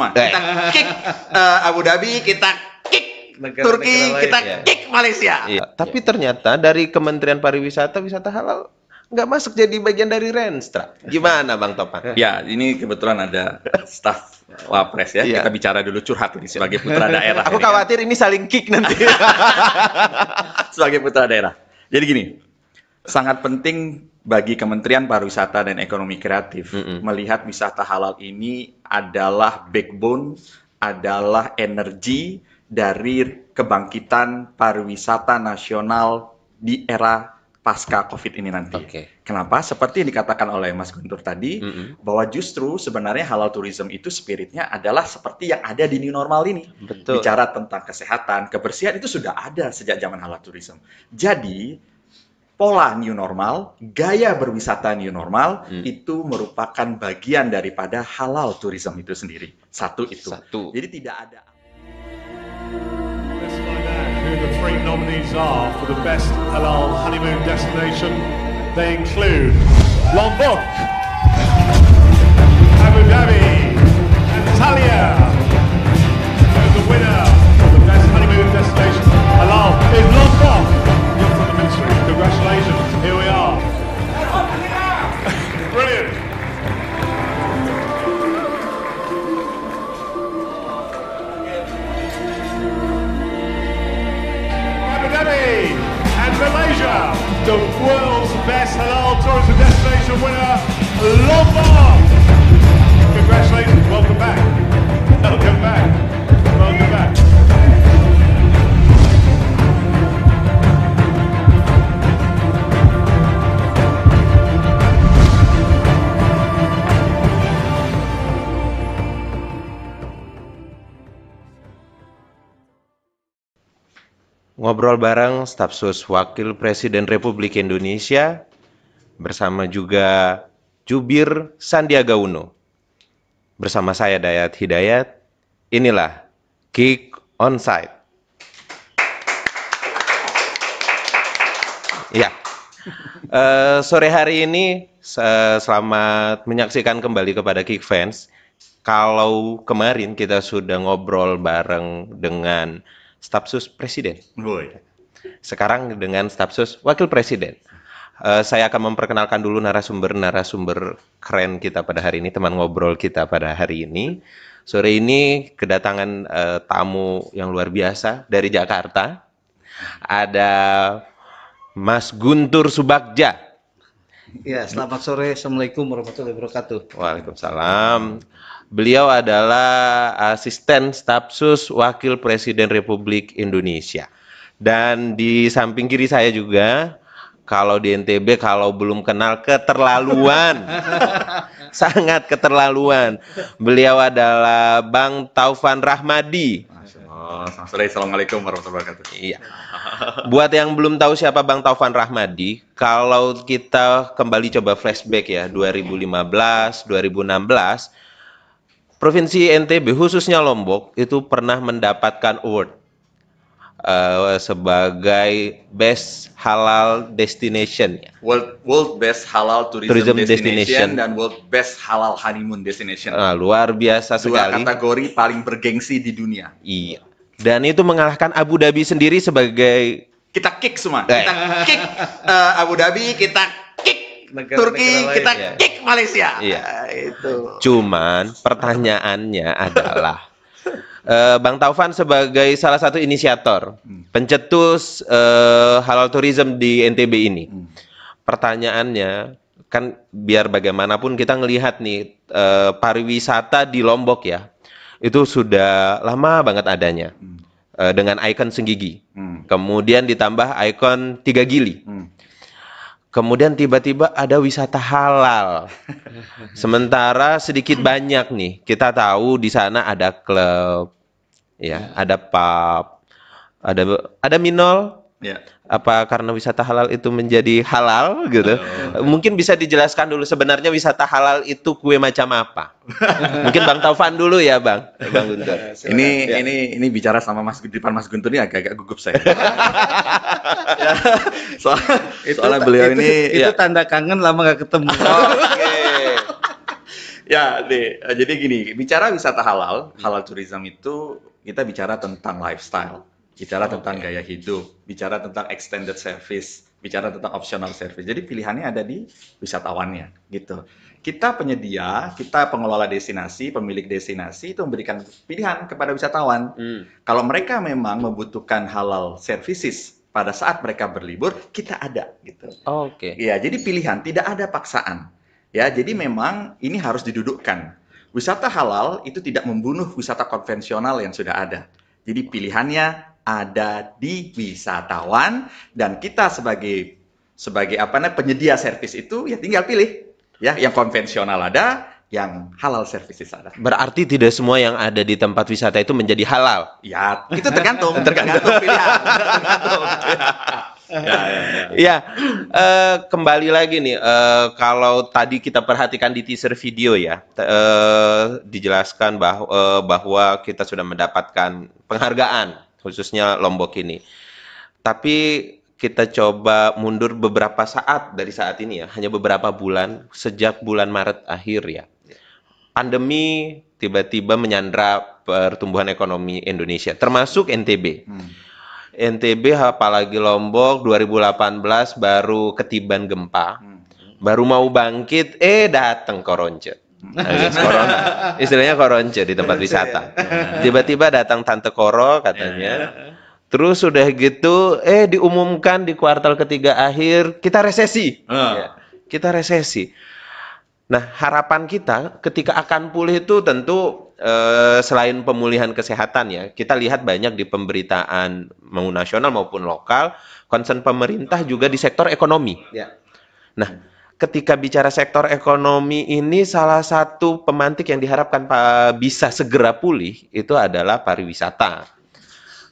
semua. Kita kick Abu Dhabi, kita kick Turki, kita kick Malaysia. Iya. Tapi ternyata dari Kementerian Pariwisata, wisata halal nggak masuk jadi bagian dari Renstra. Gimana Bang Topan? Ya, ini kebetulan ada staf Wapres ya. Iya. Kita bicara dulu curhat ini sebagai putra daerah. Aku khawatir ini saling kick nanti. Sebagai putra daerah. Jadi gini, sangat penting bagi Kementerian Pariwisata dan Ekonomi Kreatif melihat wisata halal ini adalah backbone, adalah energi dari kebangkitan pariwisata nasional di era pasca COVID ini nanti. Kenapa? Seperti yang dikatakan oleh Mas Guntur tadi, bahwa justru sebenarnya halal tourism itu spiritnya adalah seperti yang ada di new normal ini. Betul. Bicara tentang kesehatan, kebersihan itu sudah ada sejak zaman halal tourism. Jadi, pola new normal, gaya berwisata new normal, itu merupakan bagian daripada halal tourism itu sendiri. Satu itu. Jadi tidak ada. Let's find out who the three nominees are for the best halal honeymoon destination. They include Lombok, Abu Dhabi, Antalya. And the winner of the best honeymoon destination halal is Lombok. You're from the ministry. Congratulations. Here we are. Brilliant. Abu Dhabi and Malaysia, the world's best halal tourism destination winner, Lombok. Congratulations, welcome back. Welcome back. Welcome back. Ngobrol bareng staf sus Wakil Presiden Republik Indonesia bersama juga Jubir Sandiaga Uno. Bersama saya Dayat Hidayat, inilah Kick Onsite. Ya, sore hari ini selamat menyaksikan kembali kepada Kick Fans. Kalau kemarin kita sudah ngobrol bareng dengan staf sus Presiden. Sekarang dengan staf sus Wakil Presiden. Saya akan memperkenalkan dulu narasumber keren kita pada hari ini, teman ngobrol kita pada hari ini. Sore ini kedatangan tamu yang luar biasa dari Jakarta. Ada Mas Guntur Subagja. Ya, selamat sore. Assalamualaikum warahmatullahi wabarakatuh. Waalaikumsalam. Beliau adalah asisten staf sus Wakil Presiden Republik Indonesia. Dan di samping kiri saya juga, kalau di NTB kalau belum kenal keterlaluan, sangat keterlaluan. Beliau adalah Bang Taufan Rahmadi. Selamat sore. Assalamualaikum warahmatullahi wabarakatuh. Iya. Buat yang belum tahu siapa Bang Taufan Rahmadi, kalau kita kembali coba flashback ya, 2015, 2016, Provinsi NTB khususnya Lombok itu pernah mendapatkan award sebagai Best Halal Destination. World Best Halal Tourism Destination dan World Best Halal Honeymoon Destination. Luar biasa sekali. Dua kategori paling bergengsi di dunia. Iya. Dan itu mengalahkan Abu Dhabi sendiri sebagai kita kick semua. Kita kick Abu Dhabi, kita kick Turki, kita kick Malaysia. Iya. Itu. Cuman pertanyaannya adalah Bang Taufan sebagai salah satu inisiator pencetus halal tourism di NTB ini. Pertanyaannya kan biar bagaimanapun kita ngelihat nih pariwisata di Lombok ya. Itu sudah lama banget adanya. Dengan ikon Senggigi. Kemudian ditambah ikon Tiga Gili. Kemudian tiba-tiba ada wisata halal. Sementara sedikit banyak nih, kita tahu di sana ada klub, ya, ada pub, ada minol. Ya. Apa karena wisata halal itu menjadi halal gitu? Mungkin bisa dijelaskan dulu sebenarnya wisata halal itu kue macam apa? Mungkin Bang Taufan dulu ya, Bang Guntur. Ini bicara sama Mas depan Mas Guntur ini agak-agak gugup saya. Ya, soalnya beliau ini itu tanda kangen lama gak ketemu. Oke. Ya, jadi gini, bicara wisata halal, halal tourism itu kita bicara tentang lifestyle, bicara tentang gaya hidup, bicara tentang extended service, bicara tentang optional service. Jadi pilihannya ada di wisatawannya, gitu. Kita penyedia, kita pengelola destinasi, pemilik destinasi itu memberikan pilihan kepada wisatawan. Kalau mereka memang membutuhkan halal services pada saat mereka berlibur, kita ada, gitu. Oke. Ya, jadi pilihan, tidak ada paksaan. Ya, jadi memang ini harus didudukkan. Wisata halal itu tidak membunuh wisata konvensional yang sudah ada. Jadi pilihannya ada di wisatawan dan kita sebagai penyedia servis itu ya tinggal pilih. Ya, yang konvensional ada, yang halal services ada. Berarti tidak semua yang ada di tempat wisata itu menjadi halal. Ya, itu tergantung pilihan. Tergantung. Ya, kembali lagi nih, kalau tadi kita perhatikan di teaser video ya, dijelaskan bahwa kita sudah mendapatkan penghargaan, khususnya Lombok ini. Tapi kita coba mundur beberapa saat dari saat ini ya, hanya beberapa bulan, sejak bulan Maret akhir ya. Pandemi tiba-tiba menyandra pertumbuhan ekonomi Indonesia, termasuk NTB. NTB apalagi Lombok 2018 baru ketiban gempa, baru mau bangkit, datang koronce. Corona. Istilahnya koronce di tempat wisata. Tiba-tiba datang Tante Koro katanya. Terus udah gitu, diumumkan di kuartal ketiga akhir kita resesi. Ya, kita resesi. Nah, harapan kita ketika akan pulih itu tentu selain pemulihan kesehatan ya, kita lihat banyak di pemberitaan mau nasional maupun lokal, concern pemerintah juga di sektor ekonomi. Ya. Nah, ketika bicara sektor ekonomi ini, salah satu pemantik yang diharapkan bisa segera pulih itu adalah pariwisata.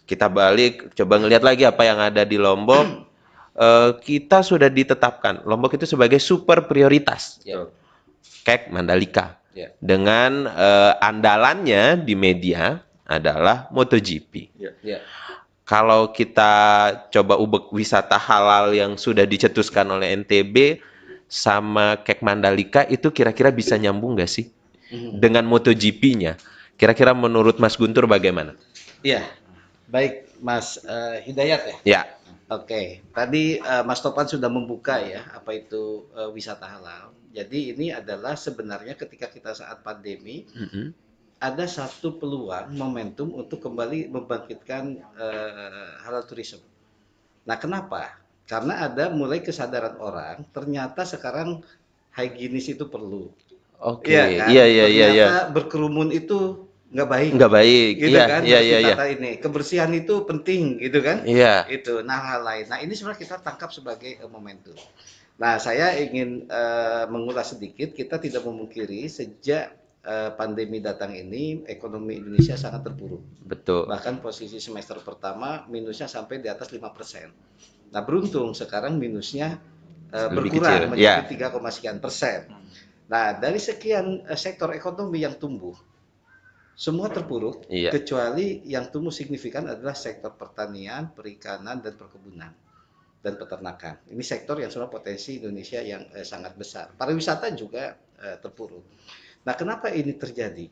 Kita balik, coba ngelihat lagi apa yang ada di Lombok. Kita sudah ditetapkan Lombok itu sebagai super prioritas. Kayak Mandalika. Dengan andalannya di media adalah MotoGP. Kalau kita coba ubek wisata halal yang sudah dicetuskan oleh NTB sama Kek Mandalika itu kira-kira bisa nyambung nggak sih dengan MotoGP-nya? Kira-kira menurut Mas Guntur bagaimana? Iya, baik Mas Hidayat ya. Ya. Oke, tadi Mas Topan sudah membuka ya apa itu wisata halal. Jadi ini adalah sebenarnya ketika kita saat pandemi ada satu peluang momentum untuk kembali membangkitkan halal tourism. Nah, kenapa? Karena ada mulai kesadaran orang ternyata sekarang higienis itu perlu. Oke. Iya kan? Ternyata berkerumun itu nggak baik. Nggak baik. Gitu kan? Iya. Ini kebersihan itu penting, gitu kan? Iya. Itu. Nah, hal lain. Nah, ini sebenarnya kita tangkap sebagai momentum. Nah, saya ingin mengulas sedikit. Kita tidak memungkiri sejak pandemi datang ini ekonomi Indonesia sangat terpuruk. Betul. Bahkan posisi semester pertama minusnya sampai di atas 5%. Nah, beruntung sekarang minusnya berkurang menjadi 3,sekian%. Nah, dari sekian sektor ekonomi yang tumbuh, semua terpuruk, kecuali yang tumbuh signifikan adalah sektor pertanian, perikanan, dan perkebunan, dan peternakan. Ini sektor yang sebenarnya potensi Indonesia yang sangat besar. Pariwisata juga terpuruk. Nah, kenapa ini terjadi?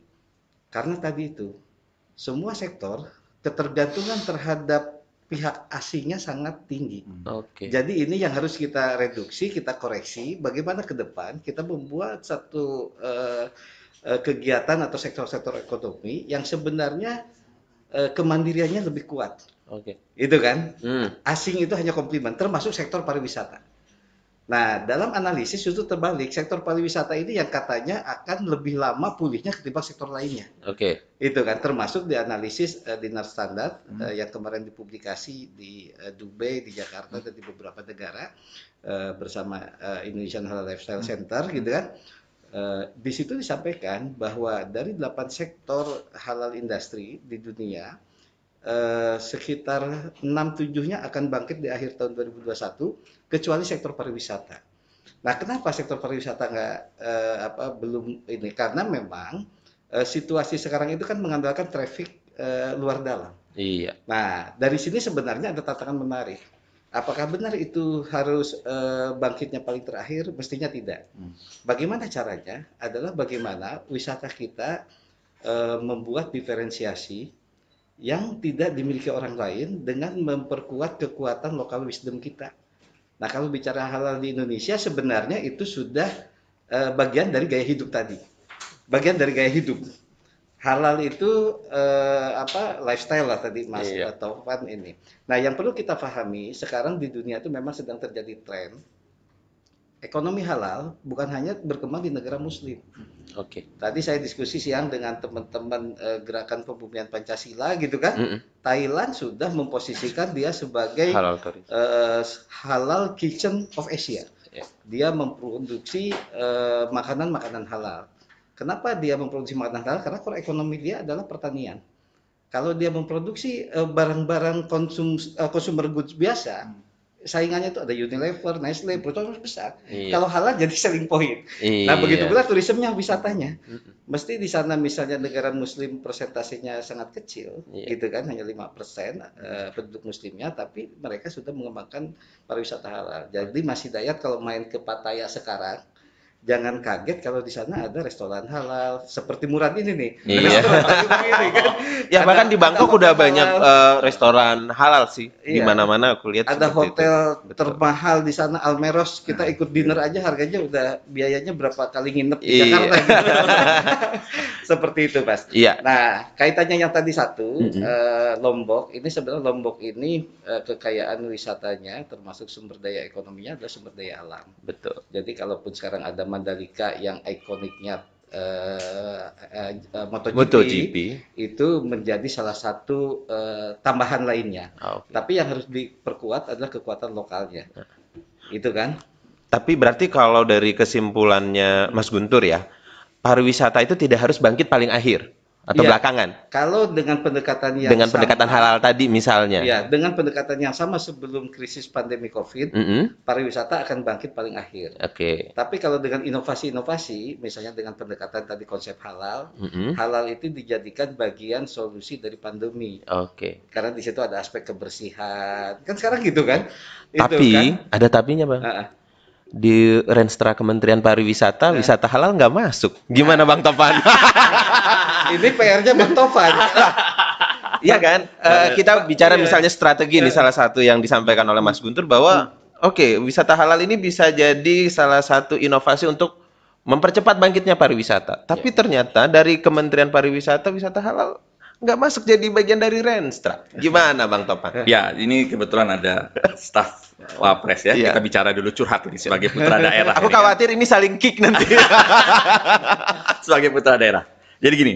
Karena tadi itu, semua sektor ketergantungan terhadap pihak asingnya sangat tinggi. Jadi ini yang harus kita reduksi, kita koreksi, bagaimana ke depan kita membuat satu kegiatan atau sektor-sektor ekonomi yang sebenarnya kemandiriannya lebih kuat. Itu kan? Asing itu hanya komplimen, termasuk sektor pariwisata. Nah, dalam analisis justru terbalik, sektor pariwisata ini yang katanya akan lebih lama pulihnya ketimbang sektor lainnya. Itu kan, termasuk di analisis Dinar Standard yang kemarin dipublikasi di Dubai, di Jakarta, dan di beberapa negara bersama Indonesian Halal Lifestyle Center, gitu kan. Di situ disampaikan bahwa dari 8 sektor halal industri di dunia, sekitar 6-7-nya akan bangkit di akhir tahun 2021, kecuali sektor pariwisata. Nah, kenapa sektor pariwisata belum ini? Karena memang situasi sekarang itu kan mengandalkan traffic luar dalam. Nah, dari sini sebenarnya ada tantangan menarik. Apakah benar itu harus bangkitnya paling terakhir? Mestinya tidak. Bagaimana caranya? Adalah bagaimana wisata kita membuat diferensiasi yang tidak dimiliki orang lain dengan memperkuat kekuatan lokal wisdom kita. Nah, kalau bicara halal di Indonesia sebenarnya itu sudah bagian dari gaya hidup tadi. Bagian dari gaya hidup. Halal itu lifestyle lah tadi Mas Taufan ini. Nah, yang perlu kita pahami sekarang di dunia itu memang sedang terjadi tren ekonomi halal bukan hanya berkembang di negara Muslim. Oke. Tadi saya diskusi siang dengan teman-teman gerakan pembumian Pancasila gitu kan. Thailand sudah memposisikan dia sebagai halal kitchen of Asia. Dia memproduksi makanan-makanan halal. Kenapa dia memproduksi makanan halal? Karena core ekonomi dia adalah pertanian. Kalau dia memproduksi barang-barang consumer goods biasa, saingannya itu ada Unilever, Nestle, perusahaan besar. Kalau halal jadi selling point. Nah, begitu pula turismenya, wisatanya. Mesti di sana misalnya negara Muslim persentasenya sangat kecil, gitu kan, hanya 5% penduduk Muslimnya, tapi mereka sudah mengembangkan pariwisata halal. Jadi Mas Hidayat kalau main ke Pattaya sekarang, jangan kaget kalau di sana ada restoran halal seperti Murad ini nih. Ya bahkan di Bangkok udah banyak restoran halal sih. Di mana-mana aku lihat ada hotel termahal di sana Almeros, kita ikut dinner aja harganya udah biayanya berapa kali nginep di Jakarta. Seperti itu, Mas. Nah, kaitannya yang tadi Lombok, ini sebenarnya Lombok ini kekayaan wisatanya termasuk sumber daya ekonominya adalah sumber daya alam. Betul. Jadi kalaupun sekarang ada Mandalika yang ikoniknya MotoGP itu menjadi salah satu tambahan lainnya. Tapi yang harus diperkuat adalah kekuatan lokalnya. Itu kan? Tapi berarti kalau dari kesimpulannya Mas Guntur ya, pariwisata itu tidak harus bangkit paling akhir atau belakangan. Kalau dengan pendekatan yang pendekatan halal tadi misalnya. Ya, dengan pendekatan yang sama sebelum krisis pandemi Covid, pariwisata akan bangkit paling akhir. Tapi kalau dengan inovasi-inovasi, misalnya dengan pendekatan tadi konsep halal, halal itu dijadikan bagian solusi dari pandemi. Karena di situ ada aspek kebersihan. Kan sekarang gitu kan? Tapi ada tapinya, Bang. Di Renstra Kementerian Pariwisata, wisata halal nggak masuk. Gimana Bang Topan? Ini PR-nya Bang Topan. Iya kan? Kita bicara misalnya strategi ini salah satu yang disampaikan oleh Mas Guntur bahwa wisata halal ini bisa jadi salah satu inovasi untuk mempercepat bangkitnya pariwisata. Tapi ternyata dari Kementerian Pariwisata, wisata halal nggak masuk jadi bagian dari Renstra. Gimana Bang Topan? Ya, ini kebetulan ada staf Wapres ya. Kita bicara dulu curhat ini sebagai putra daerah. Aku khawatir ini saling kick nanti. Sebagai putra daerah. Jadi gini,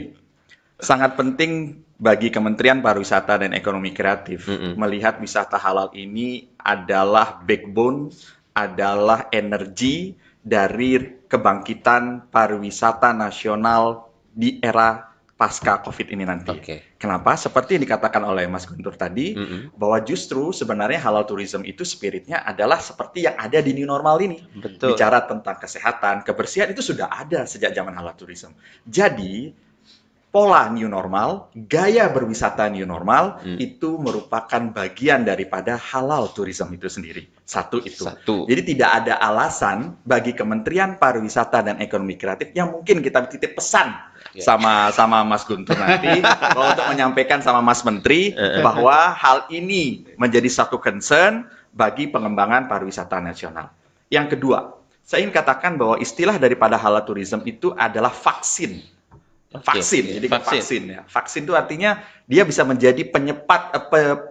sangat penting bagi Kementerian Pariwisata dan Ekonomi Kreatif melihat wisata halal ini adalah backbone, adalah energi dari kebangkitan pariwisata nasional di era pasca COVID ini nanti. Kenapa? Seperti yang dikatakan oleh Mas Guntur tadi, bahwa justru sebenarnya halal tourism itu spiritnya adalah seperti yang ada di new normal ini. Bicara tentang kesehatan, kebersihan itu sudah ada sejak zaman halal tourism. Jadi, pola new normal, gaya berwisata new normal, itu merupakan bagian daripada halal tourism itu sendiri. Satu itu. Jadi tidak ada alasan bagi Kementerian Pariwisata dan Ekonomi Kreatif yang mungkin kita titip pesan sama Mas Guntur nanti bahwa untuk menyampaikan sama Mas Menteri bahwa hal ini menjadi satu concern bagi pengembangan pariwisata nasional. Yang kedua, saya ingin katakan bahwa istilah daripada halal tourism itu adalah vaksin. Jadi vaksin ya. Vaksin itu artinya dia bisa menjadi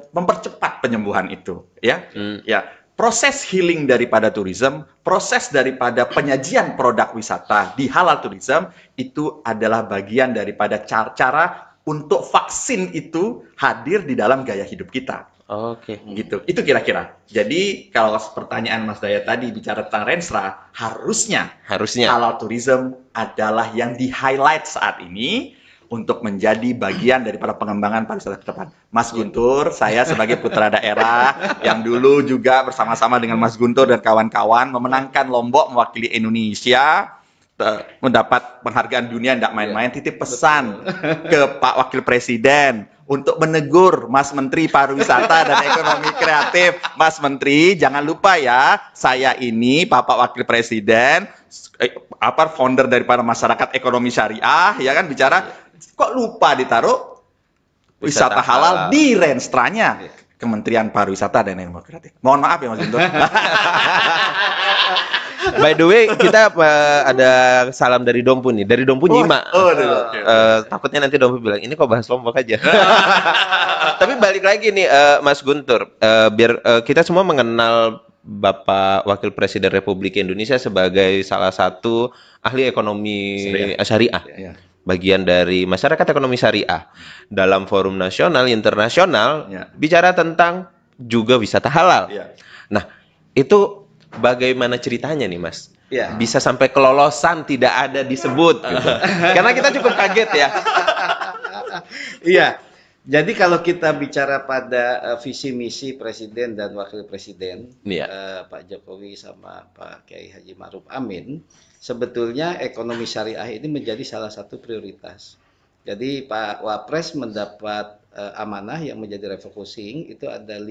mempercepat penyembuhan itu, ya. Ya, proses healing daripada tourism, proses daripada penyajian produk wisata di halal tourism itu adalah bagian daripada cara untuk vaksin itu hadir di dalam gaya hidup kita. Gitu. Itu kira-kira. Jadi kalau pertanyaan Mas Dayat tadi bicara tentang Renstra, harusnya halal tourism adalah yang di-highlight saat ini untuk menjadi bagian daripada pengembangan pariwisata ke depan. Mas Guntur, saya sebagai putra daerah yang dulu juga bersama-sama dengan Mas Guntur dan kawan-kawan memenangkan Lombok mewakili Indonesia, mendapat penghargaan dunia, tidak main-main, titip pesan ke Pak Wakil Presiden untuk menegur Mas Menteri Pariwisata dan Ekonomi Kreatif. Mas Menteri, jangan lupa ya, saya ini Bapak Wakil Presiden, founder daripada Masyarakat Ekonomi Syariah, ya kan, bicara, kok lupa ditaruh wisata halal di renstranya Kementerian Pariwisata dan Ekonomi Kreatif. Mohon maaf ya Mas Guntur. By the way, kita ada salam dari Dompu nih. Dari Dompu Nyima. Takutnya nanti Dompu bilang, ini kok bahas Lombok aja. Tapi balik lagi nih, Mas Guntur. Biar kita semua mengenal Bapak Wakil Presiden Republik Indonesia sebagai salah satu ahli ekonomi syariah. Bagian dari masyarakat ekonomi syariah. Dalam forum nasional, internasional, bicara tentang juga wisata halal. Nah, itu bagaimana ceritanya nih Mas? Bisa sampai kelolosan tidak ada disebut gitu. Karena kita cukup kaget ya. Iya. Jadi kalau kita bicara pada visi misi Presiden dan Wakil Presiden, Pak Jokowi sama Pak Kiai Haji Ma'ruf Amin, sebetulnya ekonomi syariah ini menjadi salah satu prioritas. Jadi Pak Wapres mendapat amanah yang menjadi refocusing, itu ada 5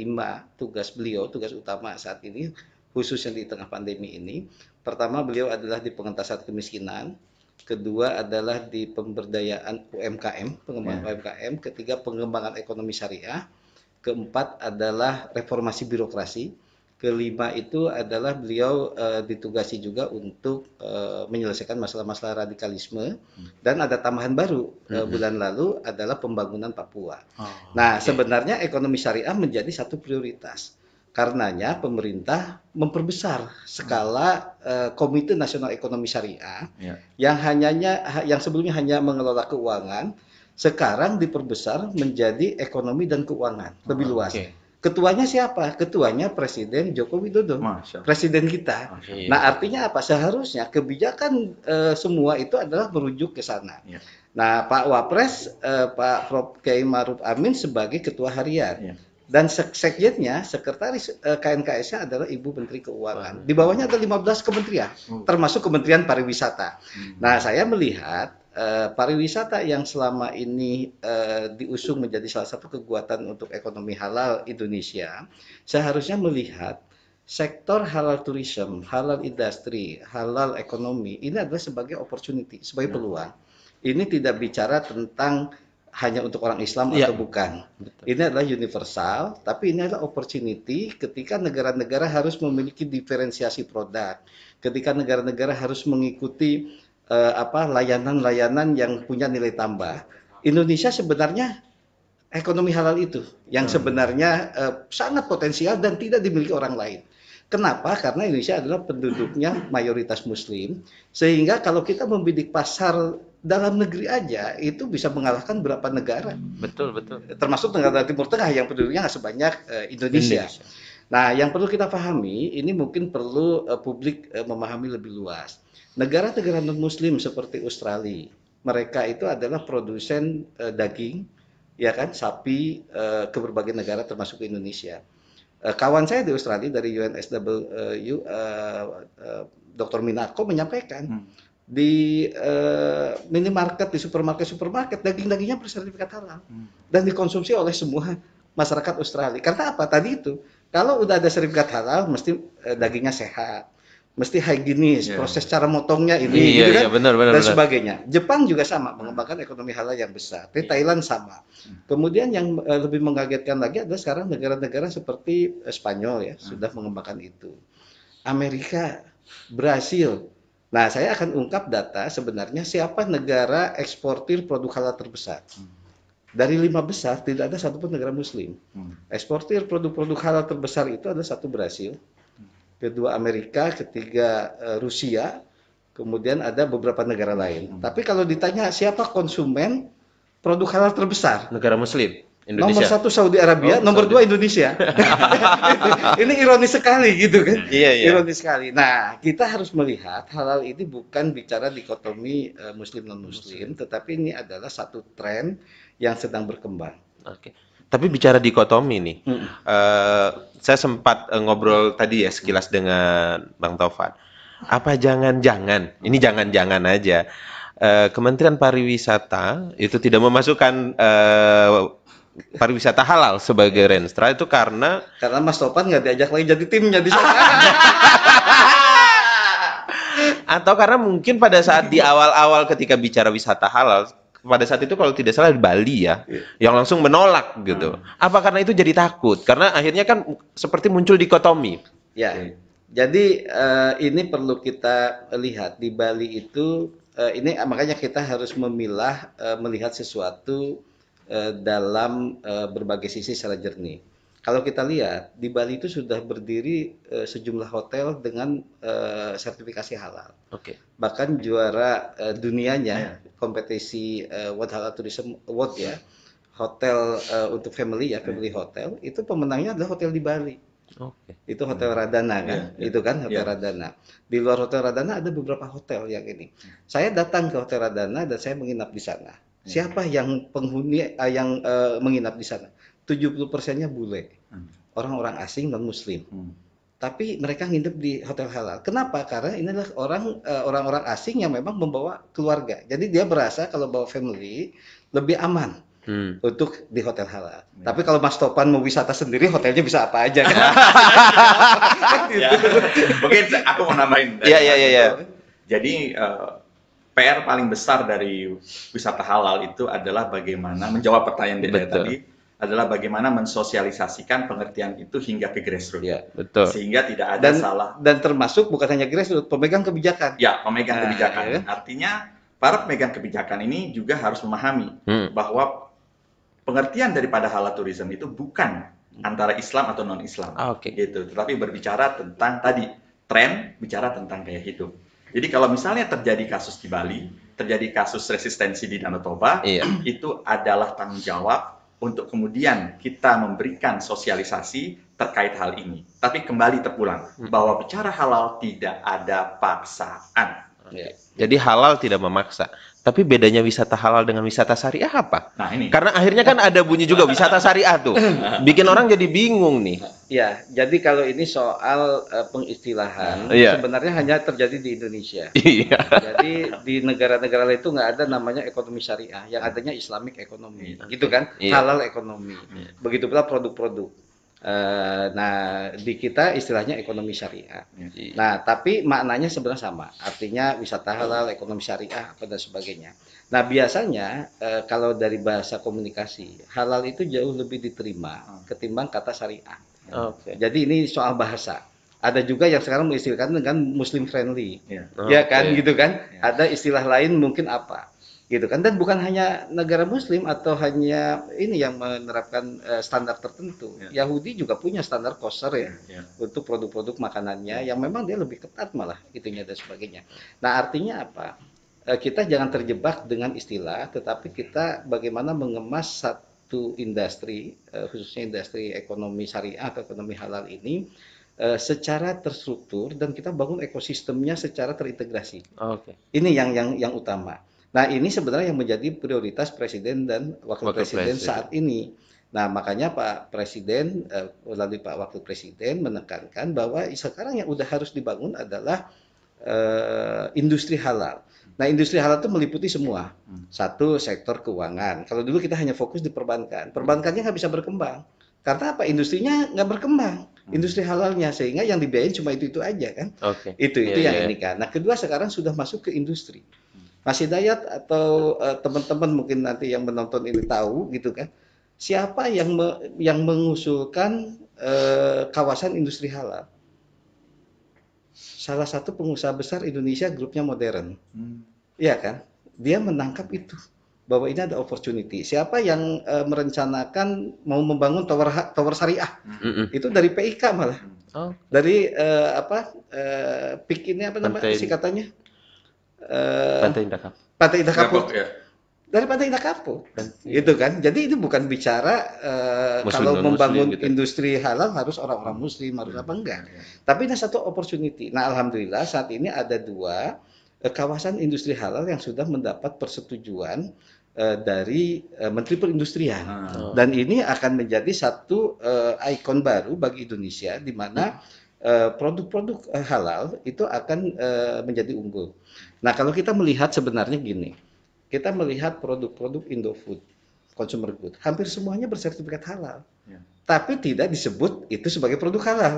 tugas beliau, tugas utama saat ini, khususnya di tengah pandemi ini. Pertama, beliau adalah di pengentasan kemiskinan. Kedua adalah di pemberdayaan UMKM, pengembangan UMKM. Ketiga, pengembangan ekonomi syariah. Keempat adalah reformasi birokrasi. Kelima itu adalah beliau ditugasi juga untuk menyelesaikan masalah-masalah radikalisme. Dan ada tambahan baru bulan lalu adalah pembangunan Papua. Sebenarnya ekonomi syariah menjadi satu prioritas. Karenanya pemerintah memperbesar skala Komite Nasional Ekonomi Syariah yang sebelumnya hanya mengelola keuangan, sekarang diperbesar menjadi ekonomi dan keuangan lebih luas. Ketuanya siapa? Ketuanya Presiden Joko Widodo, Presiden kita. Nah, artinya apa? Seharusnya kebijakan semua itu adalah merujuk ke sana. Nah, Pak Wapres, Pak Prof. Kiai Ma'ruf Amin sebagai Ketua Harian. Dan sekjennya, sekretaris KNKS-nya adalah Ibu Menteri Keuangan. Di bawahnya ada 15 kementerian, termasuk Kementerian Pariwisata. Nah, saya melihat pariwisata yang selama ini diusung menjadi salah satu kekuatan untuk ekonomi halal Indonesia, seharusnya melihat sektor halal tourism, halal industri, halal ekonomi, ini adalah sebagai opportunity, sebagai peluang. Ini tidak bicara tentang hanya untuk orang Islam atau bukan. Ini adalah universal, tapi ini adalah opportunity ketika negara-negara harus memiliki diferensiasi produk, ketika negara-negara harus mengikuti layanan-layanan yang punya nilai tambah. Indonesia sebenarnya ekonomi halal itu yang sebenarnya sangat potensial dan tidak dimiliki orang lain. Kenapa? Karena Indonesia adalah penduduknya mayoritas Muslim, sehingga kalau kita membidik pasar dalam negeri aja itu bisa mengalahkan berapa negara. Betul. Termasuk negara Timur Tengah yang penduduknya nggak sebanyak Indonesia. Nah, yang perlu kita pahami, ini mungkin perlu publik memahami lebih luas. Negara-negara non-Muslim seperti Australia, mereka itu adalah produsen daging, ya kan, sapi ke berbagai negara termasuk ke Indonesia. Kawan saya di Australia dari UNSW, Dr. Minako menyampaikan di minimarket, di supermarket daging-dagingnya bersertifikat halal dan dikonsumsi oleh semua masyarakat Australia. Karena apa? Tadi itu, kalau udah ada sertifikat halal, mesti dagingnya sehat, mesti higienis, proses cara motongnya ini, benar, dan sebagainya. Jepang juga sama, mengembangkan ekonomi halal yang besar. Thailand sama. Kemudian yang lebih mengagetkan lagi adalah sekarang negara-negara seperti Spanyol ya sudah mengembangkan itu. Amerika, Brasil. Nah, saya akan ungkap data sebenarnya siapa negara eksportir produk halal terbesar. Dari 5 besar, tidak ada satupun negara Muslim. Eksportir produk-produk halal terbesar itu adalah 1 Brasil, kedua Amerika, ketiga Rusia, kemudian ada beberapa negara lain. Tapi kalau ditanya siapa konsumen produk halal terbesar? Negara Muslim. Indonesia. Nomor 1 Saudi Arabia, nomor 2 Indonesia. Ini ironis sekali gitu kan? Ironis sekali. Nah, kita harus melihat halal ini bukan bicara dikotomi Muslim non-Muslim, tetapi ini adalah satu tren yang sedang berkembang. Tapi bicara dikotomi nih, saya sempat ngobrol tadi ya sekilas dengan Bang Taufan. Apa jangan-jangan, ini jangan-jangan aja, Kementerian Pariwisata itu tidak memasukkan pariwisata halal sebagai Renstra itu karena Mas Topan nggak diajak lagi jadi timnya di sana. Atau karena mungkin pada saat di awal-awal ketika bicara wisata halal, pada saat itu kalau tidak salah di Bali ya, yang langsung menolak gitu. Apa karena itu jadi takut? Karena akhirnya kan seperti muncul dikotomi. Ya, jadi ini perlu kita lihat di Bali itu, ini makanya kita harus memilah, melihat sesuatu dalam berbagai sisi secara jernih. Kalau kita lihat di Bali itu sudah berdiri sejumlah hotel dengan sertifikasi halal. Oke. Bahkan juara dunianya kompetisi World Halal Tourism Award ya, hotel untuk family ya, family hotel itu pemenangnya adalah hotel di Bali. Oke. Itu Hotel Radana kan, itu kan Hotel Radana. Di luar Hotel Radana ada beberapa hotel yang ini. Saya datang ke Hotel Radana dan saya menginap di sana. Siapa yang penghuni yang menginap di sana? 70%-nya bule, orang-orang asing non Muslim. Tapi mereka nginep di hotel halal. Kenapa? Karena ini adalah orang-orang asing yang memang membawa keluarga. Jadi dia berasa kalau bawa family lebih aman untuk di hotel halal. Tapi kalau Mas Topan mau wisata sendiri, hotelnya bisa apa aja kan? Mungkin aku mau nambahin. Iya. Jadi PR paling besar dari wisata halal itu adalah bagaimana menjawab pertanyaan Dede tadi, adalah bagaimana mensosialisasikan pengertian itu hingga ke grassroots. Ya, betul. Sehingga tidak ada salah. Dan termasuk bukan hanya grassroots, pemegang kebijakan. Ya, pemegang kebijakan. Artinya para pemegang kebijakan ini juga harus memahami bahwa pengertian daripada halal tourism itu bukan antara Islam atau non-Islam. Gitu. Tetapi berbicara tentang tadi tren, bicara tentang gaya hidup. Jadi kalau misalnya terjadi kasus di Bali, terjadi kasus resistensi di Danau Toba, itu adalah tanggung jawab untuk kemudian kita memberikan sosialisasi terkait hal ini. Tapi kembali terpulang, bahwa bicara halal tidak ada paksaan. Jadi halal tidak memaksa. Tapi bedanya wisata halal dengan wisata syariah apa? Nah ini. Karena akhirnya kan ada bunyi juga wisata syariah tuh. Bikin orang jadi bingung nih. Ya, jadi kalau ini soal pengistilahan, sebenarnya hanya terjadi di Indonesia. Jadi di negara-negara lain itu nggak ada namanya ekonomi syariah, yang adanya Islamic ekonomi, gitu kan? Halal ekonomi. Begitu pula produk-produk. Nah, di kita istilahnya ekonomi syariah. Nah, tapi maknanya sebenarnya sama. Artinya wisata halal, ekonomi syariah, apa dan sebagainya. Nah, biasanya kalau dari bahasa komunikasi, halal itu jauh lebih diterima ketimbang kata syariah. Jadi ini soal bahasa. Ada juga yang sekarang mengistilahkan dengan Muslim friendly, ya kan, gitu kan? Ada istilah lain mungkin apa, gitu kan? Dan bukan hanya negara Muslim atau hanya ini yang menerapkan standar tertentu. Yahudi juga punya standar kosher ya, untuk produk-produk makanannya yang memang dia lebih ketat malah itunya dan sebagainya. Nah, artinya apa? Kita jangan terjebak dengan istilah, tetapi kita bagaimana mengemas satu industri, khususnya industri ekonomi syariah atau ekonomi halal ini secara terstruktur dan kita bangun ekosistemnya secara terintegrasi. Ini yang utama. Nah, ini sebenarnya yang menjadi prioritas Presiden dan Wakil Presiden saat ini. Nah, makanya Pak Presiden melalui Pak Wakil Presiden menekankan bahwa sekarang yang udah harus dibangun adalah industri halal. Nah, industri halal itu meliputi semua. Satu, sektor keuangan. Kalau dulu kita hanya fokus di perbankan. Perbankannya nggak bisa berkembang. Karena apa? Industrinya nggak berkembang. Industri halalnya. Sehingga yang dibiayain cuma itu aja kan. Itu yang ini kan. Nah, kedua sekarang sudah masuk ke industri. Mas Hidayat atau teman-teman mungkin nanti yang menonton ini tahu gitu kan. Siapa yang mengusulkan kawasan industri halal? Salah satu pengusaha besar Indonesia, grupnya Modern. Iya kan? Dia menangkap itu, bahwa ini ada opportunity. Siapa yang merencanakan mau membangun tower syariah? Itu dari PIK malah. Dari PIK ini apa namanya singkatannya? Pantai Indah Kapuk. Pantai Indah Kapuk. Dari Pantai Indah Kapuk. Gitu kan? Jadi itu bukan bicara kalau membangun gitu. Industri halal harus orang-orang muslim, harus apa enggak. Tapi ini satu opportunity. Nah, alhamdulillah saat ini ada 2 kawasan industri halal yang sudah mendapat persetujuan dari Menteri Perindustrian. Dan ini akan menjadi satu ikon baru bagi Indonesia di mana produk-produk halal itu akan menjadi unggul. Nah, kalau kita melihat sebenarnya gini, kita melihat produk-produk Indofood, consumer good, hampir semuanya bersertifikat halal, tapi tidak disebut itu sebagai produk halal.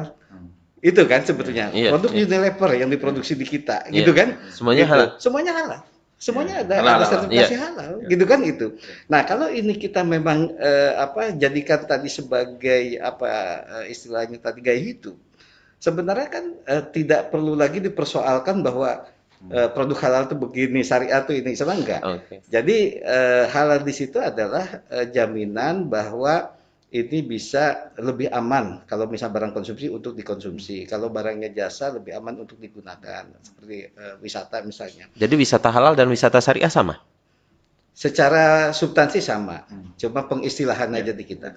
Itu kan sebetulnya produk Unilever yang diproduksi di kita, gitu kan? Semuanya halal. Semuanya halal. Semuanya ada sertifikasi halal, gitu kan itu. Nah, kalau ini kita memang jadikan tadi sebagai istilahnya tadi gaya hidup, sebenarnya kan tidak perlu lagi dipersoalkan bahwa produk halal itu begini, syariat itu ini, sama enggak. Jadi halal di situ adalah jaminan bahwa ini bisa lebih aman kalau misal barang konsumsi untuk dikonsumsi. Kalau barangnya jasa lebih aman untuk digunakan, seperti wisata misalnya. Jadi wisata halal dan wisata syariah sama? Secara substansi sama, cuma pengistilahan aja di kita.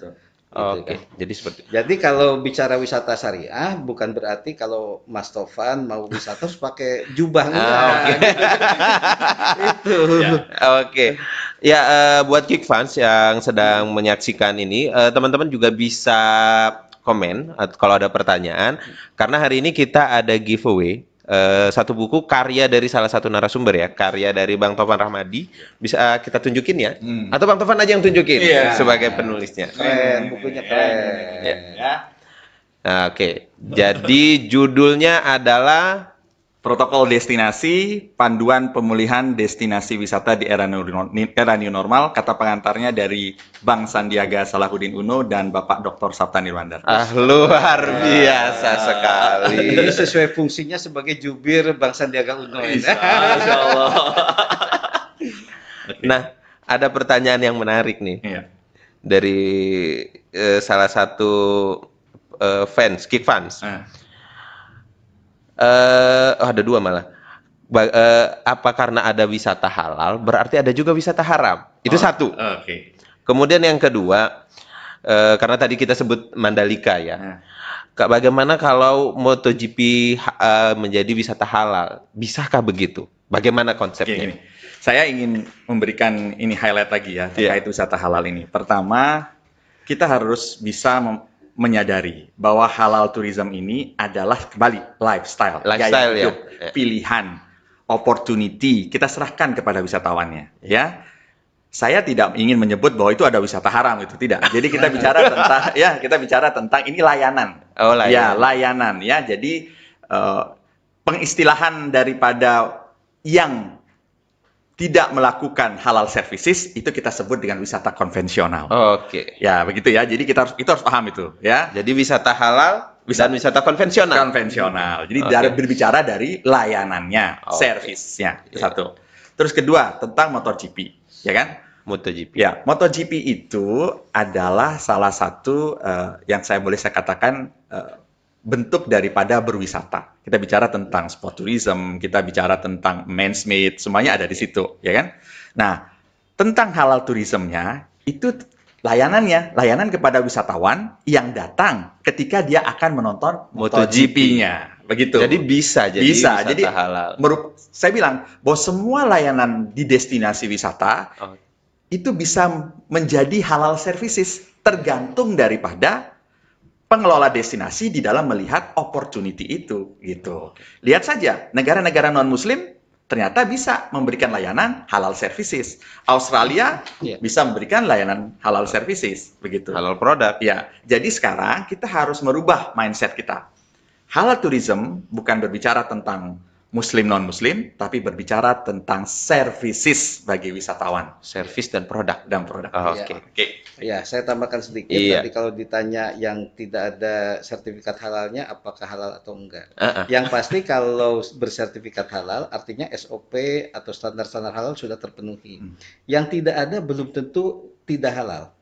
Oke, jadi seperti. Jadi kalau bicara wisata syariah, bukan berarti kalau Mas Tovan mau wisata harus pakai jubah. Itu. Oke. Ya, buat Geek Fans yang sedang menyaksikan ini, teman-teman juga bisa komen kalau ada pertanyaan. Karena hari ini kita ada giveaway. Satu buku karya dari salah satu narasumber ya, karya dari Bang Tovan Rahmadi. Bisa kita tunjukin ya? Atau Bang Tovan aja yang tunjukin sebagai penulisnya. Keren, bukunya keren. Nah, oke. Jadi judulnya adalah Protokol Destinasi, Panduan Pemulihan Destinasi Wisata di Era New Normal. Kata pengantarnya dari Bang Sandiaga Salahuddin Uno dan Bapak Dr. Sabta Nirwandar. Luar biasa sekali. Ini sesuai fungsinya sebagai jubir Bang Sandiaga Uno. Masya Allah. Nah, ada pertanyaan yang menarik nih dari salah satu fans, Geek Fans. Ada dua malah. Apa karena ada wisata halal berarti ada juga wisata haram? Itu satu. Kemudian yang kedua, karena tadi kita sebut Mandalika ya. Bagaimana kalau MotoGP menjadi wisata halal? Bisakah begitu? Bagaimana konsepnya? Saya ingin memberikan ini highlight lagi ya terkait wisata halal ini. Pertama, kita harus bisa menyadari bahwa halal tourism ini adalah kembali lifestyle gaya hidup, pilihan, opportunity. Kita serahkan kepada wisatawannya, ya. Saya tidak ingin menyebut bahwa itu ada wisata haram, itu tidak. Jadi kita bicara tentang kita bicara tentang ini layanan. Layanan ya. Jadi pengistilahan daripada yang tidak melakukan halal services itu kita sebut dengan wisata konvensional. Ya, begitu ya. Jadi kita harus paham itu, ya. Jadi wisata halal dan wisata konvensional. Jadi berbicara dari layanannya, servisnya. Itu satu. Terus kedua, tentang MotoGP, ya kan? MotoGP. Ya, MotoGP itu adalah salah satu yang saya katakan bentuk daripada berwisata. Kita bicara tentang sport tourism, kita bicara tentang men's made, semuanya ada di situ, ya kan? Nah, tentang halal tourismnya, itu layanan kepada wisatawan yang datang ketika dia akan menonton MotoGP-nya. Begitu. Jadi bisa jadi wisata halal. Saya bilang bahwa semua layanan di destinasi wisata itu bisa menjadi halal services, tergantung daripada pengelola destinasi di dalam melihat opportunity itu, gitu. Lihat saja, negara-negara non-Muslim ternyata bisa memberikan layanan halal services. Australia bisa memberikan layanan halal services, begitu. Halal produk. Ya, jadi sekarang kita harus merubah mindset kita. Halal tourism bukan berbicara tentang Muslim non-Muslim, tapi berbicara tentang services bagi wisatawan. Service dan produk. Ya, saya tambahkan sedikit. Tadi kalau ditanya yang tidak ada sertifikat halalnya, apakah halal atau enggak? Yang pasti kalau bersertifikat halal, artinya SOP atau standar-standar halal sudah terpenuhi. Yang tidak ada belum tentu tidak halal.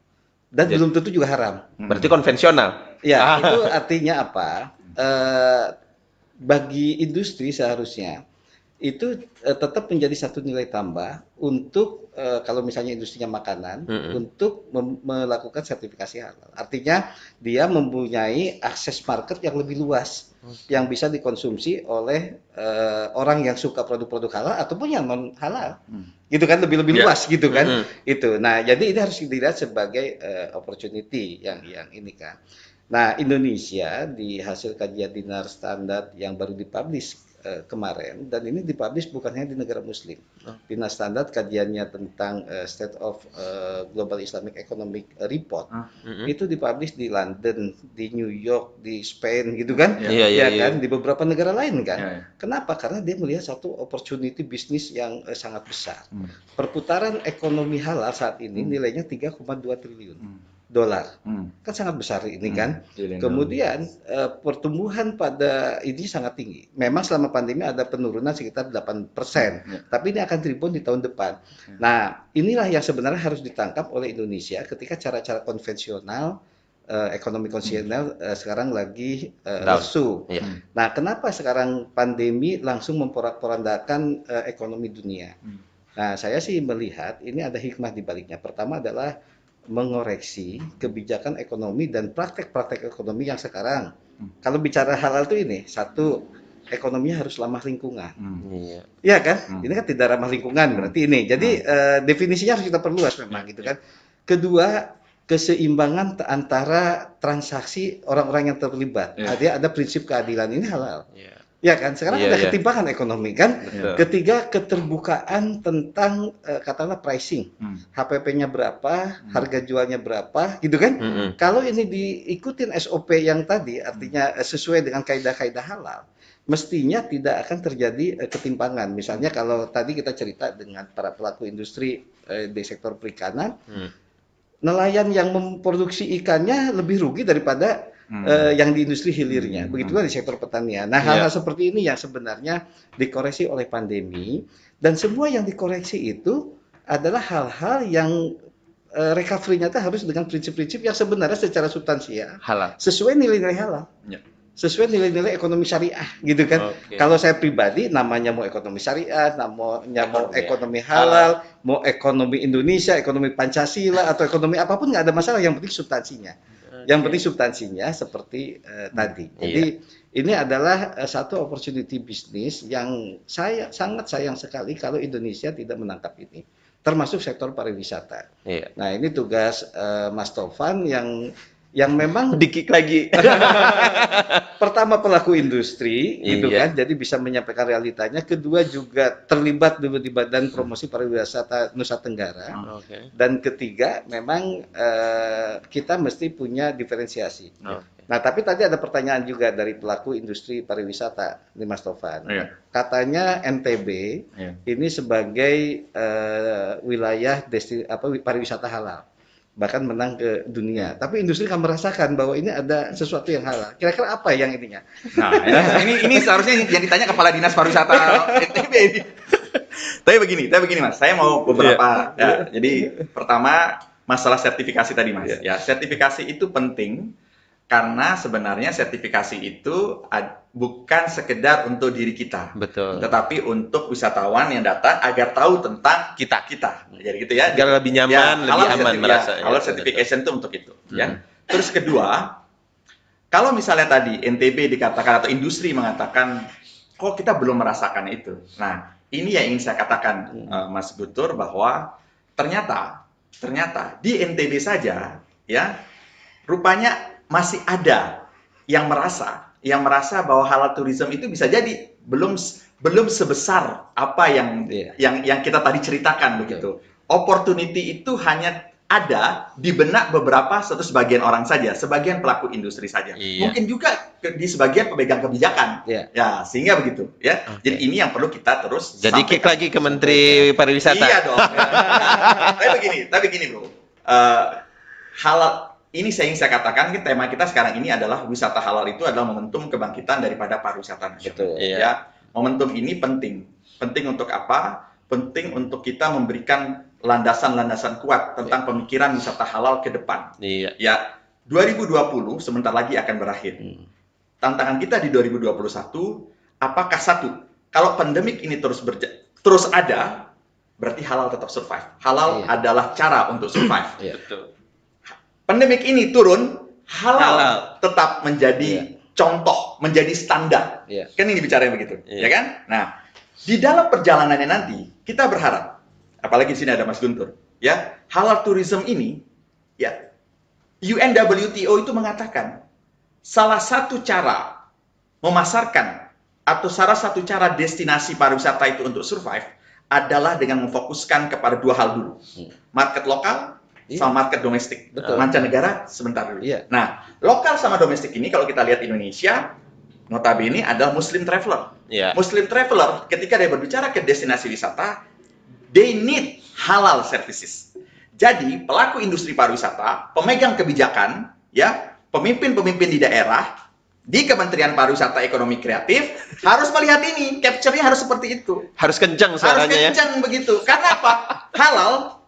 Dan belum tentu juga haram. Berarti konvensional. Ya, itu artinya apa? Bagi industri seharusnya itu tetap menjadi satu nilai tambah untuk kalau misalnya industrinya makanan untuk melakukan sertifikasi halal. Artinya dia mempunyai akses market yang lebih luas yang bisa dikonsumsi oleh orang yang suka produk-produk halal ataupun yang non halal. Gitu kan, lebih luas gitu kan. Itu. Nah, jadi ini harus dilihat sebagai opportunity yang ini kan. Nah, Indonesia di hasil kajian Dinar Standard yang baru dipublish kemarin, dan ini dipublish bukan hanya di negara Muslim. Dinar Standard kajiannya tentang State of Global Islamic Economic Report itu dipublish di London, di New York, di Spain gitu kan, kan, di beberapa negara lain kan. Kenapa? Karena dia melihat satu opportunity bisnis yang sangat besar. Perputaran ekonomi halal saat ini nilainya 3,2 triliun. dolar. Kan sangat besar ini kan. Kemudian pertumbuhan pada ini sangat tinggi. Memang selama pandemi ada penurunan sekitar 8%, tapi ini akan rebound di tahun depan. Nah, inilah yang sebenarnya harus ditangkap oleh Indonesia ketika cara-cara konvensional ekonomi konvensional sekarang lagi lesu. Nah, kenapa sekarang pandemi langsung memporak-porandakan ekonomi dunia? Nah, saya sih melihat ini ada hikmah di baliknya. Pertama adalah mengoreksi kebijakan ekonomi dan praktek-praktek ekonomi yang sekarang. Kalau bicara halal itu ini, satu, ekonominya harus ramah lingkungan. Iya kan? Ini kan tidak ramah lingkungan berarti ini. Jadi definisinya harus kita perluas memang gitu kan. Kedua, keseimbangan antara transaksi orang-orang yang terlibat. Ada prinsip keadilan, ini halal. Ya kan, sekarang ada ketimpangan ekonomi kan. Ketiga, keterbukaan tentang katakanlah pricing, HPP-nya berapa, harga jualnya berapa, gitu kan. Kalau ini diikutin SOP yang tadi, artinya sesuai dengan kaidah-kaidah halal, mestinya tidak akan terjadi ketimpangan. Misalnya kalau tadi kita cerita dengan para pelaku industri di sektor perikanan, nelayan yang memproduksi ikannya lebih rugi daripada yang di industri hilirnya. Begitulah di sektor pertanian. Nah, hal-hal seperti ini yang sebenarnya dikoreksi oleh pandemi, dan semua yang dikoreksi itu adalah hal-hal yang recovery-nya harus dengan prinsip-prinsip yang sebenarnya secara substansial halal, sesuai nilai-nilai halal. Sesuai nilai-nilai ekonomi syariah gitu kan. Kalau saya pribadi namanya mau ekonomi syariah, namanya mau ekonomi halal, mau ekonomi Indonesia, ekonomi Pancasila atau ekonomi apapun nggak ada masalah, yang penting substansinya. Yang penting substansinya seperti tadi. Jadi ini adalah satu opportunity bisnis yang saya sangat sayang sekali kalau Indonesia tidak menangkap ini, termasuk sektor pariwisata. Nah, ini tugas Mas Taufan yang memang dikik lagi. Pertama pelaku industri, gitu kan, jadi bisa menyampaikan realitanya. Kedua juga terlibat dulu di Badan Promosi Pariwisata Nusa Tenggara. Dan ketiga, memang kita mesti punya diferensiasi. Nah, tapi tadi ada pertanyaan juga dari pelaku industri pariwisata, nih Mas Taufan. Katanya NTB ini sebagai wilayah pariwisata halal, bahkan menang ke dunia. Tapi industri kan merasakan bahwa ini ada sesuatu yang halal. Kira-kira apa yang ininya? Nah, ini seharusnya yang ditanya Kepala Dinas Pariwisata NTB ini. Tapi begini Mas, saya mau beberapa. Jadi pertama masalah sertifikasi tadi Mas. Ya, sertifikasi itu penting karena sebenarnya sertifikasi itu bukan sekedar untuk diri kita, tetapi untuk wisatawan yang datang agar tahu tentang kita. Jadi gitu ya. Agar lebih nyaman, lebih aman merasa. Kalau certification itu untuk itu. Ya. Terus kedua, kalau misalnya tadi NTB dikatakan atau industri mengatakan, kok kita belum merasakan itu. Nah, ini yang ingin saya katakan, Mas Guntur, bahwa ternyata di NTB saja, ya, rupanya masih ada yang merasa bahwa halal tourism itu bisa jadi belum sebesar apa yang kita tadi ceritakan begitu. Opportunity itu hanya ada di benak beberapa sebagian orang saja, sebagian pelaku industri saja. Mungkin juga di sebagian pemegang kebijakan. Ya, sehingga begitu ya. Jadi ini yang perlu kita terus jadi kick lagi ke Menteri Pariwisata. Iya dong. Tapi begini Bro. Halal ini ingin saya katakan, tema kita sekarang ini adalah wisata halal itu adalah momentum kebangkitan daripada pariwisata nasional. Ya, momentum ini penting. Penting untuk apa? Penting untuk kita memberikan landasan-landasan kuat tentang pemikiran wisata halal ke depan. Ya, 2020 sebentar lagi akan berakhir. Tantangan kita di 2021, apakah satu, kalau pandemik ini terus ada, berarti halal tetap survive. Halal adalah cara untuk survive. Pandemik ini turun, halal tetap menjadi contoh, menjadi standar. Kan ini bicaranya begitu, ya kan? Nah, di dalam perjalanannya nanti kita berharap, apalagi di sini ada Mas Guntur, ya, halal tourism ini, ya, UNWTO itu mengatakan salah satu cara memasarkan atau salah satu cara destinasi pariwisata itu untuk survive adalah dengan memfokuskan kepada dua hal dulu. Market lokal sama market domestik. Mancanegara sebentar dulu. Nah, lokal sama domestik ini kalau kita lihat Indonesia, notabene adalah Muslim traveler. Muslim traveler ketika dia berbicara ke destinasi wisata, they need halal services. Jadi, pelaku industri pariwisata, pemegang kebijakan, ya, pemimpin-pemimpin di daerah, di Kementerian Pariwisata Ekonomi Kreatif harus melihat ini, capture-nya harus seperti itu. Harus kencang suaranya, harus kencang begitu. Karena apa? Halal,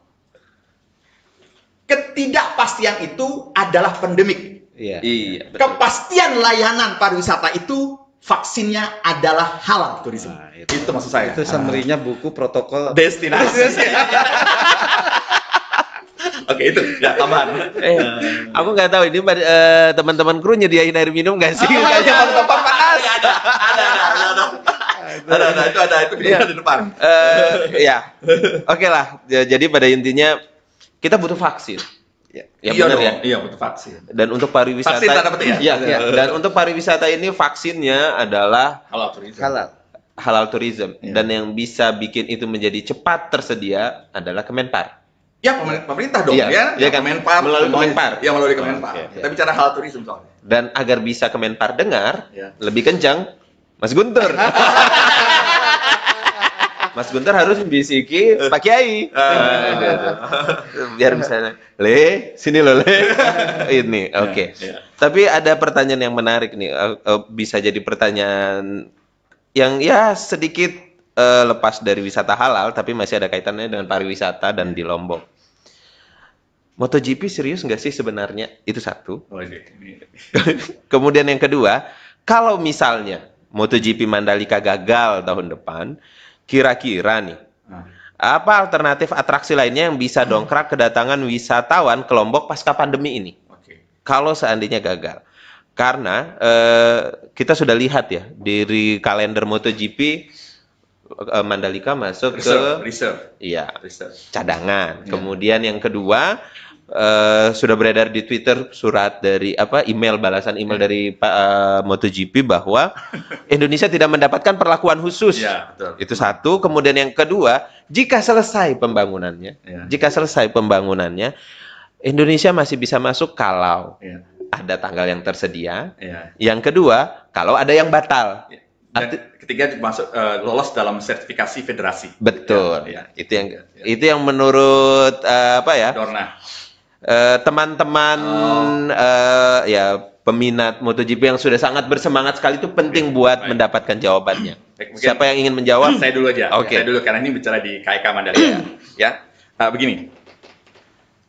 ketidakpastian itu adalah pandemik. Iya. Kepastian layanan pariwisata itu vaksinnya adalah halal tourism. Nah, itu maksud saya. Itu summary-nya buku protokol destinasi. Oke, itu ya tambahan. Aku nggak tahu ini teman-teman kru nyediain air minum nggak sih? Kayaknya Bang Topang panas. Ada itu di depan. Ya, oke lah. Jadi pada intinya kita butuh vaksin. Ya benar ya. Iya, butuh vaksin. Dan untuk pariwisata, vaksin tanda petik ya? Iya. Dan untuk pariwisata ini vaksinnya adalah halal tourism. Dan yang bisa bikin itu menjadi cepat tersedia adalah Kemenpar. Ya, pemerintah dong, ya kan? Kemenpar, melalui Kemenpar. Ya, melalui Kemenpar. Kita bicara halal tourism soalnya. Dan agar bisa Kemenpar dengar, lebih kencang, Mas Guntur. Mas Guntur harus bisiki Pak Kiai. Biar misalnya, sini loh, ini, oke. Tapi ada pertanyaan yang menarik nih, bisa jadi pertanyaan yang ya sedikit lepas dari wisata halal, tapi masih ada kaitannya dengan pariwisata dan di Lombok. MotoGP serius nggak sih sebenarnya? Itu satu. Kemudian yang kedua, kalau misalnya MotoGP Mandalika gagal tahun depan, kira-kira nih, apa alternatif atraksi lainnya yang bisa dongkrak kedatangan wisatawan ke Lombok pasca pandemi ini? Kalau seandainya gagal. Karena kita sudah lihat ya, dari kalender MotoGP, Mandalika masuk reserve. Cadangan. Kemudian yang kedua, sudah beredar di Twitter surat dari email dari MotoGP bahwa Indonesia tidak mendapatkan perlakuan khusus. Betul. Itu satu. Kemudian yang kedua, jika selesai pembangunannya, Indonesia masih bisa masuk kalau ada tanggal yang tersedia. Yang kedua, kalau ada yang batal. Dan ketiga masuk lolos dalam sertifikasi federasi. Betul. Itu yang menurut Dorna. Teman-teman peminat MotoGP yang sudah sangat bersemangat sekali itu penting buat mendapatkan jawabannya. Siapa yang ingin menjawab? Saya dulu aja. Saya dulu karena ini bicara di KIK Mandalika. Begini.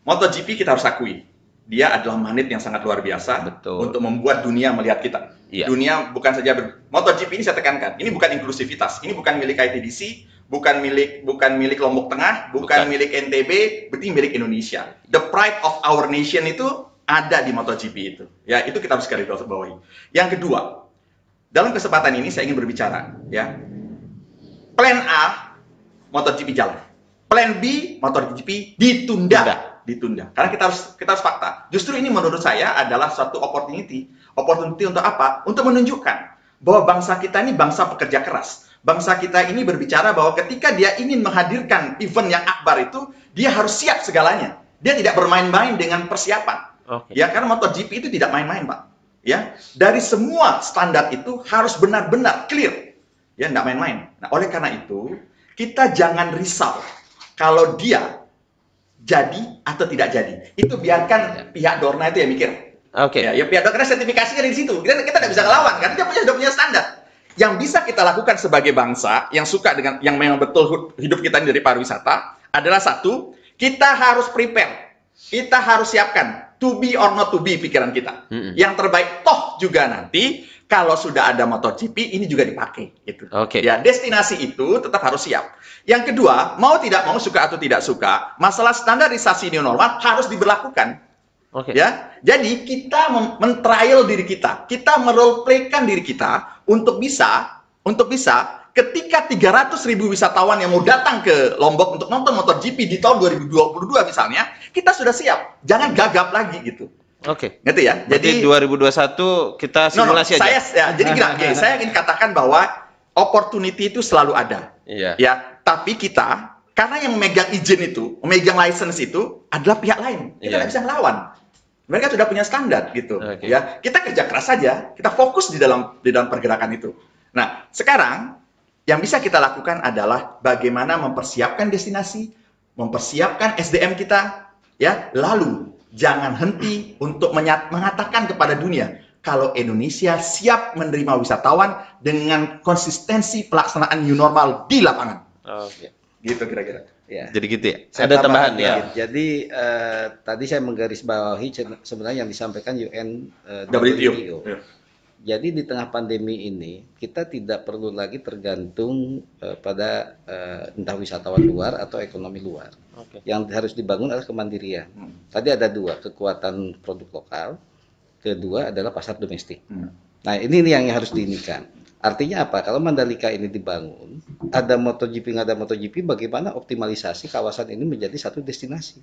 MotoGP kita harus akui, dia adalah magnet yang sangat luar biasa untuk membuat dunia melihat kita. Dunia bukan saja MotoGP ini saya tekankan, ini bukan inklusivitas, ini bukan milik ITDC, bukan milik Lombok Tengah, bukan milik NTB, berarti milik Indonesia. The pride of our nation itu ada di MotoGP itu. Ya, itu kita harus garis bawahi. Yang kedua, dalam kesempatan ini saya ingin berbicara, ya. Plan A MotoGP jalan. Plan B MotoGP ditunda. Karena kita harus fakta. Justru ini menurut saya adalah suatu opportunity untuk apa? Untuk menunjukkan bahwa bangsa kita ini bangsa pekerja keras. Bangsa kita ini berbicara bahwa ketika dia ingin menghadirkan event yang akbar itu, dia harus siap segalanya. Dia tidak bermain-main dengan persiapan. Ya, karena MotoGP itu tidak main-main, Pak. Ya, dari semua standar itu harus benar-benar clear. Ya, tidak main-main. Nah, oleh karena itu, kita jangan risau kalau dia jadi atau tidak jadi. Itu biarkan pihak Dorna itu yang mikir. Ya, pihak Dorna sertifikasinya di situ. Kita tidak bisa ngelawan karena dia sudah punya standar. Yang bisa kita lakukan sebagai bangsa yang suka dengan yang memang betul hidup kita ini dari pariwisata adalah satu, kita harus prepare. Kita harus siapkan to be or not to be pikiran kita. Yang terbaik toh juga nanti kalau sudah ada MotoGP ini juga dipakai gitu. Ya, destinasi itu tetap harus siap. Yang kedua, mau tidak mau, suka atau tidak suka, masalah standarisasi new normal harus diberlakukan. Ya, jadi kita men-trial diri kita merole-playkan diri kita untuk bisa ketika 300.000 wisatawan yang mau datang ke Lombok untuk nonton MotoGP di tahun 2022 misalnya, kita sudah siap. Jangan gagap lagi gitu. Oke. Ngerti ya? Jadi 2021 kita simulasi aja. Jadi gini, saya ingin katakan bahwa opportunity itu selalu ada. Iya. Ya, tapi kita karena yang memegang izin itu, memegang license itu adalah pihak lain. Kita nggak bisa melawan. Mereka sudah punya standar gitu. Ya, kita kerja keras saja, kita fokus di dalam pergerakan itu. Nah, sekarang yang bisa kita lakukan adalah bagaimana mempersiapkan destinasi, mempersiapkan SDM kita, ya. Lalu jangan henti untuk mengatakan kepada dunia kalau Indonesia siap menerima wisatawan dengan konsistensi pelaksanaan new normal di lapangan. Oke. Gitu kira-kira. Ya. Jadi gitu ya. Ada tambahan ya. Jadi tadi saya menggarisbawahi sebenarnya yang disampaikan WTO. Ya. Jadi di tengah pandemi ini kita tidak perlu lagi tergantung pada entah wisatawan luar atau ekonomi luar. Yang harus dibangun adalah kemandirian. Tadi ada dua, kekuatan produk lokal, kedua adalah pasar domestik. Nah ini yang harus diinikan. Artinya apa? Kalau Mandalika ini dibangun, ada MotoGP, nggak ada MotoGP, bagaimana optimalisasi kawasan ini menjadi satu destinasi?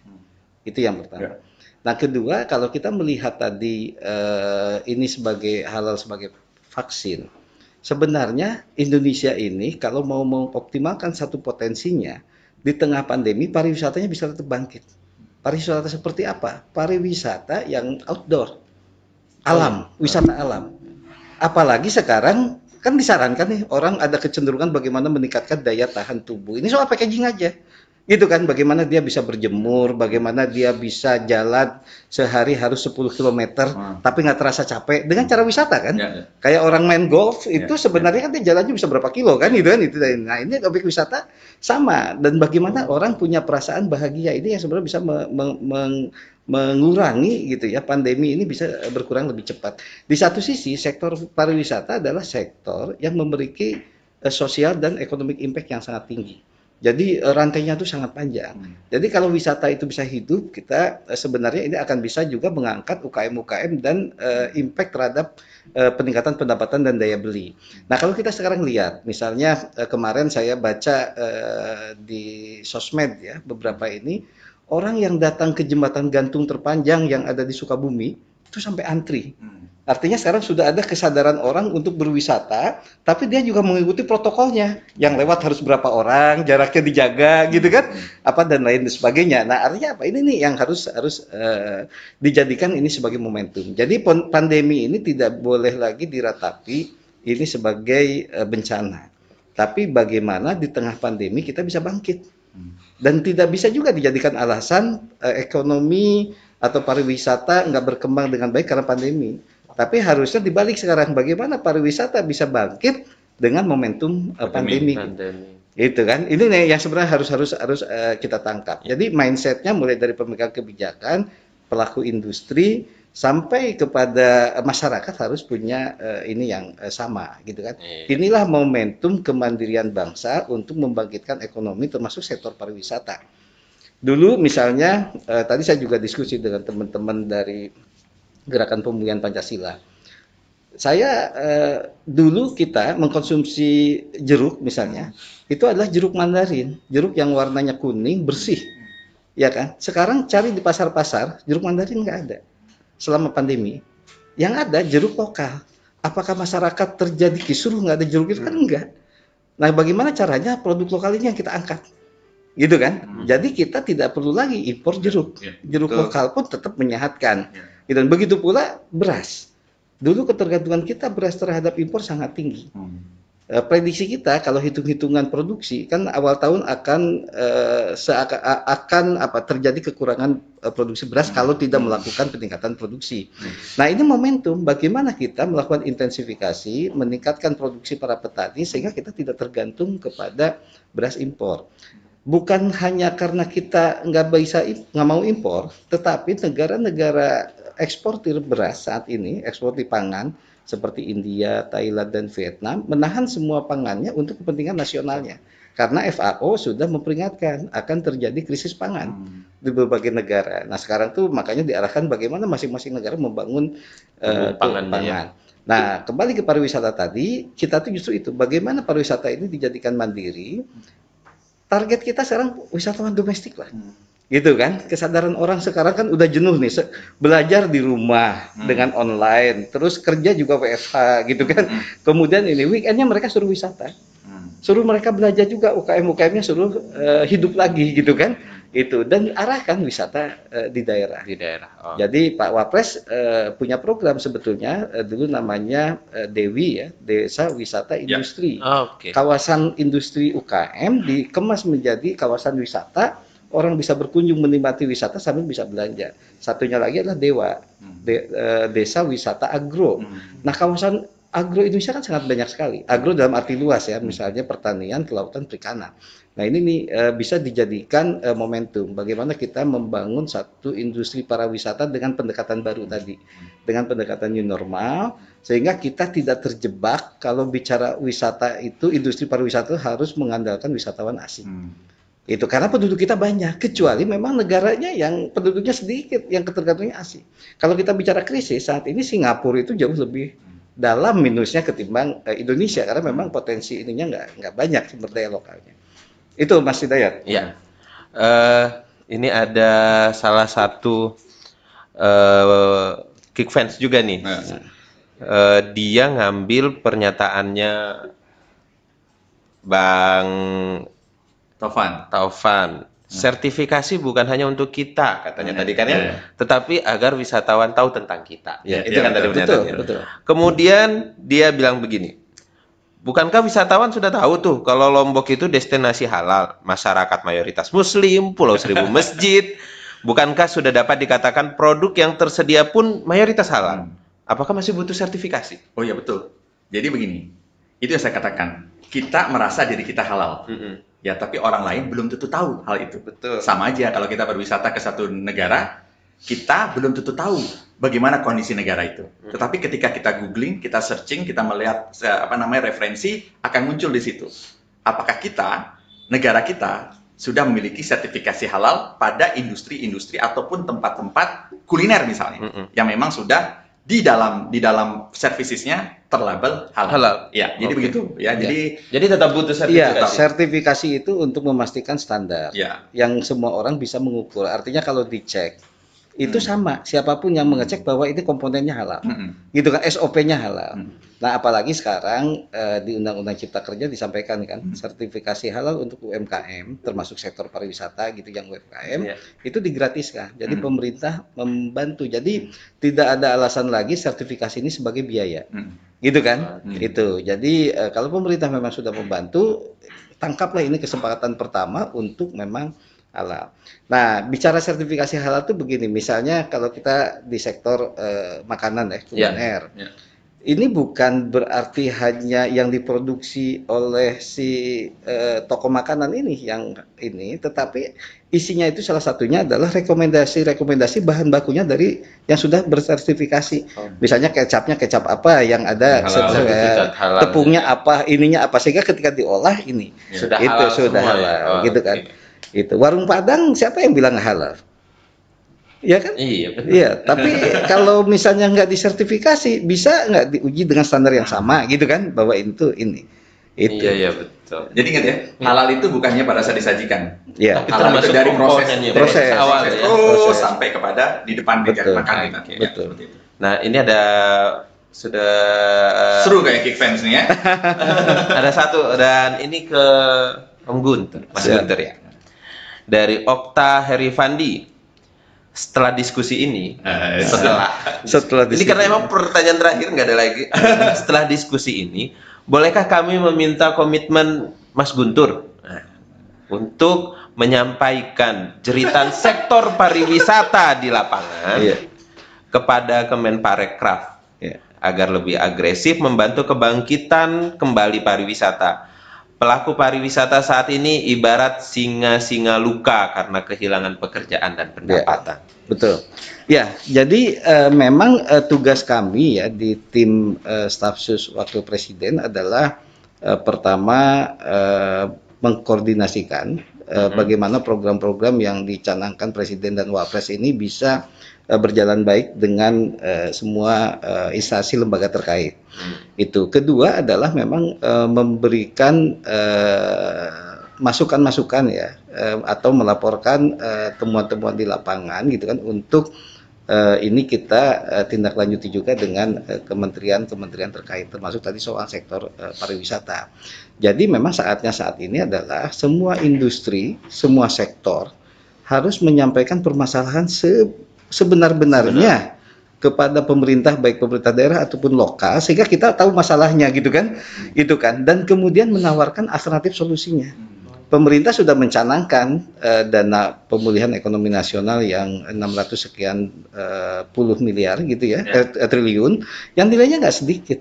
Itu yang pertama. Nah, kedua, kalau kita melihat tadi ini sebagai halal sebagai vaksin, sebenarnya Indonesia ini kalau mau mengoptimalkan satu potensinya di tengah pandemi, pariwisatanya bisa tetap bangkit. Pariwisata seperti apa? Pariwisata yang outdoor, alam, wisata alam. Apalagi sekarang kan disarankan nih orang ada kecenderungan bagaimana meningkatkan daya tahan tubuh. Ini soal packaging aja. Gitu kan, bagaimana dia bisa berjemur, bagaimana dia bisa jalan sehari harus 10 km, tapi nggak terasa capek dengan cara wisata kan. Kayak orang main golf itu sebenarnya kan dia jalannya bisa berapa kilo kan, gitu kan. Nah ini objek wisata sama, dan bagaimana orang punya perasaan bahagia ini yang sebenarnya bisa mengurangi gitu ya, pandemi ini bisa berkurang lebih cepat. Di satu sisi sektor pariwisata adalah sektor yang memiliki sosial dan economic impact yang sangat tinggi. Jadi rantainya itu sangat panjang. Jadi kalau wisata itu bisa hidup, kita sebenarnya ini akan bisa juga mengangkat UKM-UKM dan impact terhadap peningkatan pendapatan dan daya beli. Nah kalau kita sekarang lihat, misalnya kemarin saya baca di sosmed ya, beberapa ini orang yang datang ke jembatan gantung terpanjang yang ada di Sukabumi itu sampai antri. Artinya sekarang sudah ada kesadaran orang untuk berwisata, tapi dia juga mengikuti protokolnya. Yang lewat harus berapa orang, jaraknya dijaga, gitu kan? Apa dan lain sebagainya. Nah, artinya apa? Ini nih yang harus dijadikan ini sebagai momentum. Jadi pandemi ini tidak boleh lagi diratapi ini sebagai bencana. Tapi bagaimana di tengah pandemi kita bisa bangkit. Dan tidak bisa juga dijadikan alasan ekonomi atau pariwisata nggak berkembang dengan baik karena pandemi. Tapi harusnya dibalik sekarang, bagaimana pariwisata bisa bangkit dengan momentum pandemi. Itu kan, ini yang sebenarnya harus kita tangkap. Jadi mindsetnya mulai dari pemegang kebijakan, pelaku industri, sampai kepada masyarakat harus punya ini yang sama, gitu kan. Inilah momentum kemandirian bangsa untuk membangkitkan ekonomi, termasuk sektor pariwisata. Dulu misalnya, tadi saya juga diskusi dengan teman-teman dari Gerakan Pemulihan Pancasila. Saya dulu kita mengkonsumsi jeruk misalnya, itu adalah jeruk Mandarin, jeruk yang warnanya kuning bersih, ya kan? Sekarang cari di pasar-pasar jeruk Mandarin nggak ada selama pandemi. Yang ada jeruk lokal. Apakah masyarakat terjadi kisruh nggak ada jeruk itu kan enggak? Nah, bagaimana caranya produk lokal ini yang kita angkat? Gitu kan? Jadi kita tidak perlu lagi impor jeruk. Jeruk lokal pun tetap menyehatkan. Dan begitu pula beras. Dulu ketergantungan kita beras terhadap impor sangat tinggi. Prediksi kita kalau hitung-hitungan produksi kan awal tahun akan terjadi kekurangan produksi beras kalau tidak melakukan peningkatan produksi. Nah ini momentum bagaimana kita melakukan intensifikasi, meningkatkan produksi para petani sehingga kita tidak tergantung kepada beras impor. Bukan hanya karena kita nggak mau impor, tetapi negara-negara eksportir beras saat ini, eksportir pangan seperti India, Thailand, dan Vietnam menahan semua pangannya untuk kepentingan nasionalnya. Karena FAO sudah memperingatkan akan terjadi krisis pangan di berbagai negara. Nah sekarang tuh makanya diarahkan bagaimana masing-masing negara membangun pangan. Nah kembali ke pariwisata tadi, kita tuh justru itu, bagaimana pariwisata ini dijadikan mandiri. Target kita sekarang wisatawan domestik lah. gitu kan. Kesadaran orang sekarang kan udah jenuh nih, belajar di rumah dengan online, terus kerja juga WFH gitu kan. Kemudian ini weekendnya mereka suruh wisata, suruh mereka belajar juga, UKM-UKM-nya suruh hidup lagi gitu kan. Itu, dan arahkan wisata di daerah. Oh. Jadi Pak Wapres punya program sebetulnya dulu namanya Dewi ya, Desa Wisata Industri. Kawasan industri UKM dikemas menjadi kawasan wisata, orang bisa berkunjung menikmati wisata sambil bisa belanja. Satunya lagi adalah Dewa, Desa Wisata Agro. Nah, kawasan agro Indonesia kan sangat banyak sekali. Agro dalam arti luas ya, misalnya pertanian, kelautan, perikanan. Nah, ini nih bisa dijadikan momentum bagaimana kita membangun satu industri pariwisata dengan pendekatan baru tadi, dengan pendekatan new normal, sehingga kita tidak terjebak kalau bicara wisata itu, industri pariwisata harus mengandalkan wisatawan asing. Itu karena penduduk kita banyak, kecuali memang negaranya yang penduduknya sedikit, yang ketergantungannya asing. Kalau kita bicara krisis saat ini, Singapura itu jauh lebih dalam minusnya ketimbang Indonesia, karena memang potensi ininya nggak banyak sumber daya lokalnya. Itu Mas Hidayat. Iya. Ini ada salah satu kick fans juga nih. Dia ngambil pernyataannya Bang Taufan. Sertifikasi bukan hanya untuk kita, katanya tadi kan ya, tetapi agar wisatawan tahu tentang kita. Itu kan tadi pernyataannya. Betul. Kemudian dia bilang begini, bukankah wisatawan sudah tahu tuh kalau Lombok itu destinasi halal, masyarakat mayoritas Muslim, Pulau Seribu masjid, bukankah sudah dapat dikatakan produk yang tersedia pun mayoritas halal? Apakah masih butuh sertifikasi? Oh iya betul. Jadi begini, itu yang saya katakan, kita merasa diri kita halal. Ya, tapi orang lain belum tentu tahu hal itu. Betul. Sama aja kalau kita berwisata ke satu negara, kita belum tentu tahu bagaimana kondisi negara itu. Tetapi ketika kita googling, kita searching, kita melihat referensi, akan muncul di situ. Apakah negara kita sudah memiliki sertifikasi halal pada industri-industri ataupun tempat-tempat kuliner misalnya, yang memang sudah di dalam servicesnya terlabel halal. Ya, jadi begitu ya. Jadi tetap butuh sertifikasi. Iya, sertifikasi itu untuk memastikan standar yang semua orang bisa mengukur. Artinya kalau dicek itu sama, siapapun yang mengecek bahwa ini komponennya halal, gitu kan, SOP-nya halal. Nah, apalagi sekarang di Undang-Undang Cipta Kerja disampaikan kan, sertifikasi halal untuk UMKM, termasuk sektor pariwisata gitu yang UMKM, itu digratiskan. Jadi pemerintah membantu. Jadi tidak ada alasan lagi sertifikasi ini sebagai biaya, gitu kan? Itu. Jadi kalau pemerintah memang sudah membantu, tangkaplah ini kesempatan pertama untuk memang halal. Nah, bicara sertifikasi halal itu begini, misalnya kalau kita di sektor makanan kuliner, ini bukan berarti hanya yang diproduksi oleh si toko makanan ini yang ini, tetapi isinya itu salah satunya adalah rekomendasi bahan bakunya dari yang sudah bersertifikasi. Misalnya kecapnya kecap apa yang ada, tepungnya apa, ininya apa, sehingga ketika diolah ini sudah itu halal sudah halal, gitu kan. Itu warung Padang siapa yang bilang halal? Ya kan? Iya, betul. Iya, tapi kalau misalnya nggak disertifikasi, bisa nggak diuji dengan standar yang sama, gitu kan? Bahwa itu ini. Itu. Iya, betul. Jadi ingat ya, halal itu bukannya pada saat disajikan. Iya. Halal itu dari proses awal ya. Terus sampai kepada di depan meja makan kita. Betul. Nah, ini ada sudah seru kayak kick fans nih ya. Ada satu, dan ini ke Om Guntur, Mas Guntur ya. Dari Okta Herifandi. Setelah diskusi ini, setelah diskusi ini karena emang pertanyaan terakhir nggak ada lagi. Setelah diskusi ini, bolehkah kami meminta komitmen Mas Guntur untuk menyampaikan jeritan sektor pariwisata di lapangan kepada Kemenparekraf agar lebih agresif membantu kebangkitan kembali pariwisata. Pelaku pariwisata saat ini ibarat singa-singa luka karena kehilangan pekerjaan dan pendapatan. Betul. Ya, jadi memang tugas kami ya di tim staf sus Wakil Presiden adalah pertama mengkoordinasikan bagaimana program-program yang dicanangkan Presiden dan Wapres ini bisa berjalan baik dengan semua instansi lembaga terkait. Itu. Kedua adalah memang memberikan masukan-masukan ya, atau melaporkan temuan-temuan di lapangan gitu kan, untuk ini kita tindak lanjuti juga dengan kementerian-kementerian terkait, termasuk tadi soal sektor pariwisata. Jadi memang saatnya saat ini adalah semua industri, semua sektor harus menyampaikan permasalahan sebenar-benarnya kepada pemerintah, baik pemerintah daerah ataupun lokal, sehingga kita tahu masalahnya gitu kan, dan kemudian menawarkan alternatif solusinya. Pemerintah sudah mencanangkan dana pemulihan ekonomi nasional yang 600 sekian puluh miliar gitu ya, triliun, yang nilainya nggak sedikit.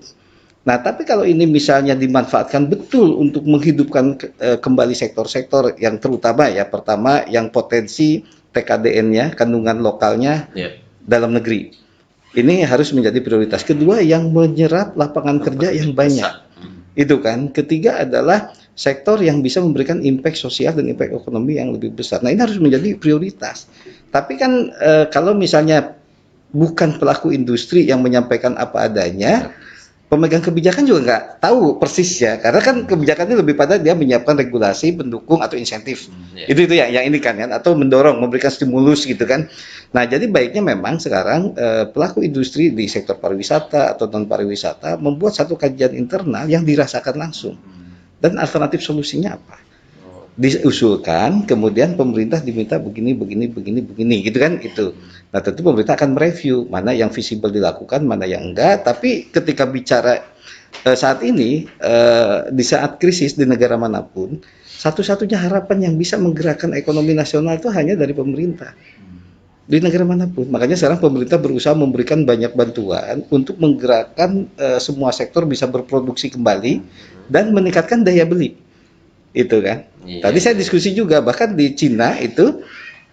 Nah, tapi kalau ini misalnya dimanfaatkan betul untuk menghidupkan kembali sektor-sektor yang terutama ya, pertama yang potensi TKDN-nya, kandungan lokalnya dalam negeri. Ini harus menjadi prioritas. Kedua, yang menyerap lapangan kerja yang banyak. Itu kan. Ketiga adalah sektor yang bisa memberikan impact sosial dan impact ekonomi yang lebih besar. Nah, ini harus menjadi prioritas. Tapi kan kalau misalnya bukan pelaku industri yang menyampaikan apa adanya, pemegang kebijakan juga nggak tahu persis ya, karena kan kebijakannya lebih pada dia menyiapkan regulasi, pendukung atau insentif. Itu ya, yang ini kan, atau mendorong, memberikan stimulus gitu kan. Nah, jadi baiknya memang sekarang pelaku industri di sektor pariwisata atau non pariwisata membuat satu kajian internal yang dirasakan langsung. Dan alternatif solusinya apa? Diusulkan, kemudian pemerintah diminta begini, gitu kan, itu. Nah, tentu pemerintah akan mereview mana yang visible dilakukan, mana yang enggak. Tapi ketika bicara saat ini, di saat krisis di negara manapun, satu-satunya harapan yang bisa menggerakkan ekonomi nasional itu hanya dari pemerintah. Di negara manapun. Makanya sekarang pemerintah berusaha memberikan banyak bantuan untuk menggerakkan semua sektor bisa berproduksi kembali dan meningkatkan daya beli. Itu kan. Tadi saya diskusi juga, bahkan di Cina itu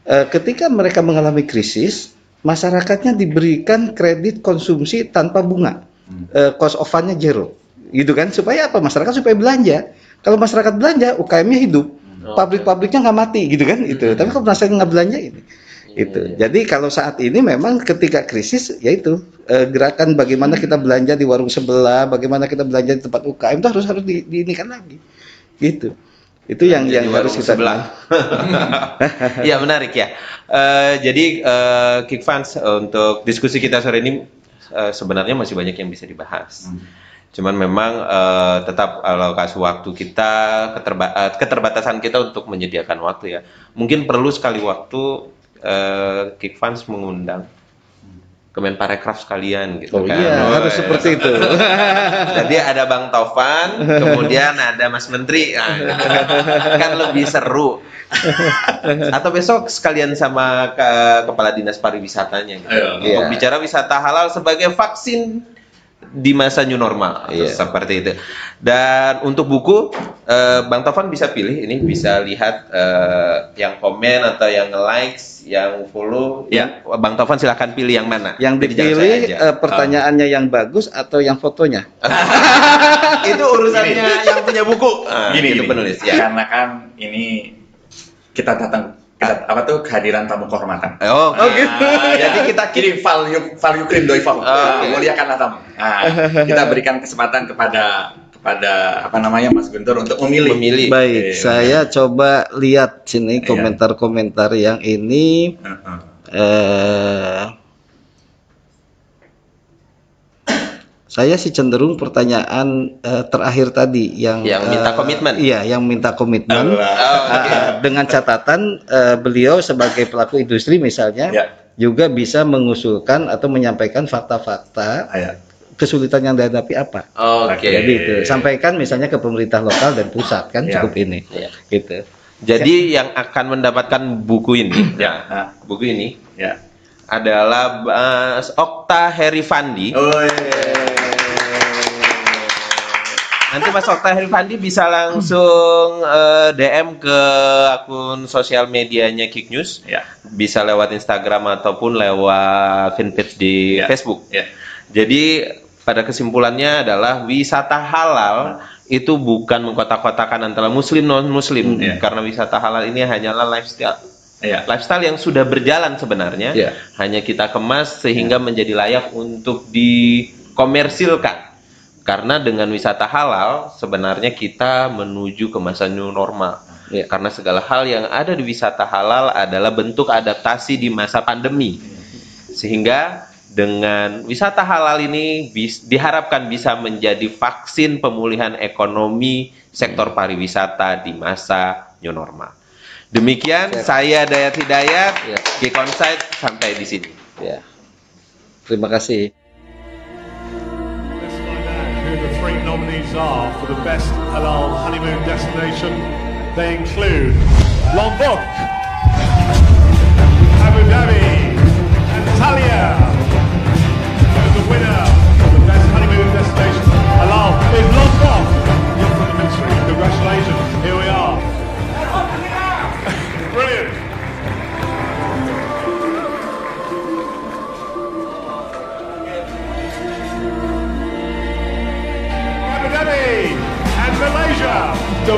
ketika mereka mengalami krisis, masyarakatnya diberikan kredit konsumsi tanpa bunga, cost of fund-nya zero, gitu kan, supaya apa? Masyarakat supaya belanja. Kalau masyarakat belanja, UKM-nya hidup, pabrik-pabriknya nggak mati, gitu kan, itu. Tapi kalau masyarakat nggak belanja ini, itu. Jadi kalau saat ini memang ketika krisis, yaitu gerakan bagaimana kita belanja di warung sebelah, bagaimana kita belanja di tempat UKM itu harus diinikan lagi, gitu. Itu yang harus kita sebelah. Ya, menarik ya. Jadi Kikfans, untuk diskusi kita sore ini sebenarnya masih banyak yang bisa dibahas. Cuman memang tetap alokasi waktu kita, keterbatasan kita untuk menyediakan waktu ya. Mungkin perlu sekali waktu Kikfans mengundang Kemenparekraf sekalian gitu kan. Iya, harus seperti itu. Jadi ada Bang Taufan, kemudian ada Mas Menteri, kan lebih seru. Atau besok sekalian sama Kepala Dinas Pariwisatanya gitu. Untuk bicara wisata halal sebagai vaksin di masa new normal, seperti itu. Dan untuk buku, Bang Taufan bisa pilih, ini bisa lihat yang komen atau yang likes, yang follow. Bang Taufan silahkan pilih yang mana. Yang dipilih pertanyaannya yang bagus atau yang fotonya? Itu urusannya yang punya buku. Gini, penulis. Karena kan ini kita datang kehadiran tamu kehormatan. Gitu. Jadi kita kirim value cream doi form. Muliakanlah tamu. Kita berikan kesempatan kepada Mas Guntur untuk memilih. Baik, saya coba lihat sini komentar-komentar yang ini. Saya sih cenderung pertanyaan terakhir tadi yang minta komitmen. Iya, yang minta komitmen. Dengan catatan beliau sebagai pelaku industri misalnya juga bisa mengusulkan atau menyampaikan fakta-fakta kesulitan yang dihadapi apa. Jadi itu sampaikan misalnya ke pemerintah lokal dan pusat kan cukup ini. Gitu. Jadi yang akan mendapatkan buku ini, buku ini adalah Mas Okta Herifandi. Nanti Mas Okta Herifandi bisa langsung DM ke akun sosial medianya Kik News, bisa lewat Instagram ataupun lewat fanpage di Facebook. Jadi pada kesimpulannya adalah wisata halal itu bukan mengkotak-kotakan antara muslim non muslim, karena wisata halal ini hanyalah lifestyle. Lifestyle yang sudah berjalan sebenarnya, hanya kita kemas sehingga menjadi layak untuk dikomersilkan. Karena dengan wisata halal sebenarnya kita menuju ke masa new normal. Karena segala hal yang ada di wisata halal adalah bentuk adaptasi di masa pandemi. Sehingga dengan wisata halal ini diharapkan bisa menjadi vaksin pemulihan ekonomi sektor pariwisata di masa new normal. Demikian saya Dayat Hidayat, Geek Onsite sampai di sini. Terima kasih. Let's find out who the 3 nominees are for the best halal honeymoon destination. They include Lombok, Abu Dhabi, and Antalya. And the winner of the best honeymoon destination halal is Lombok. You're from the ministry. Congratulations. Here we are. Brilliant. Abu Dhabi and Malaysia. The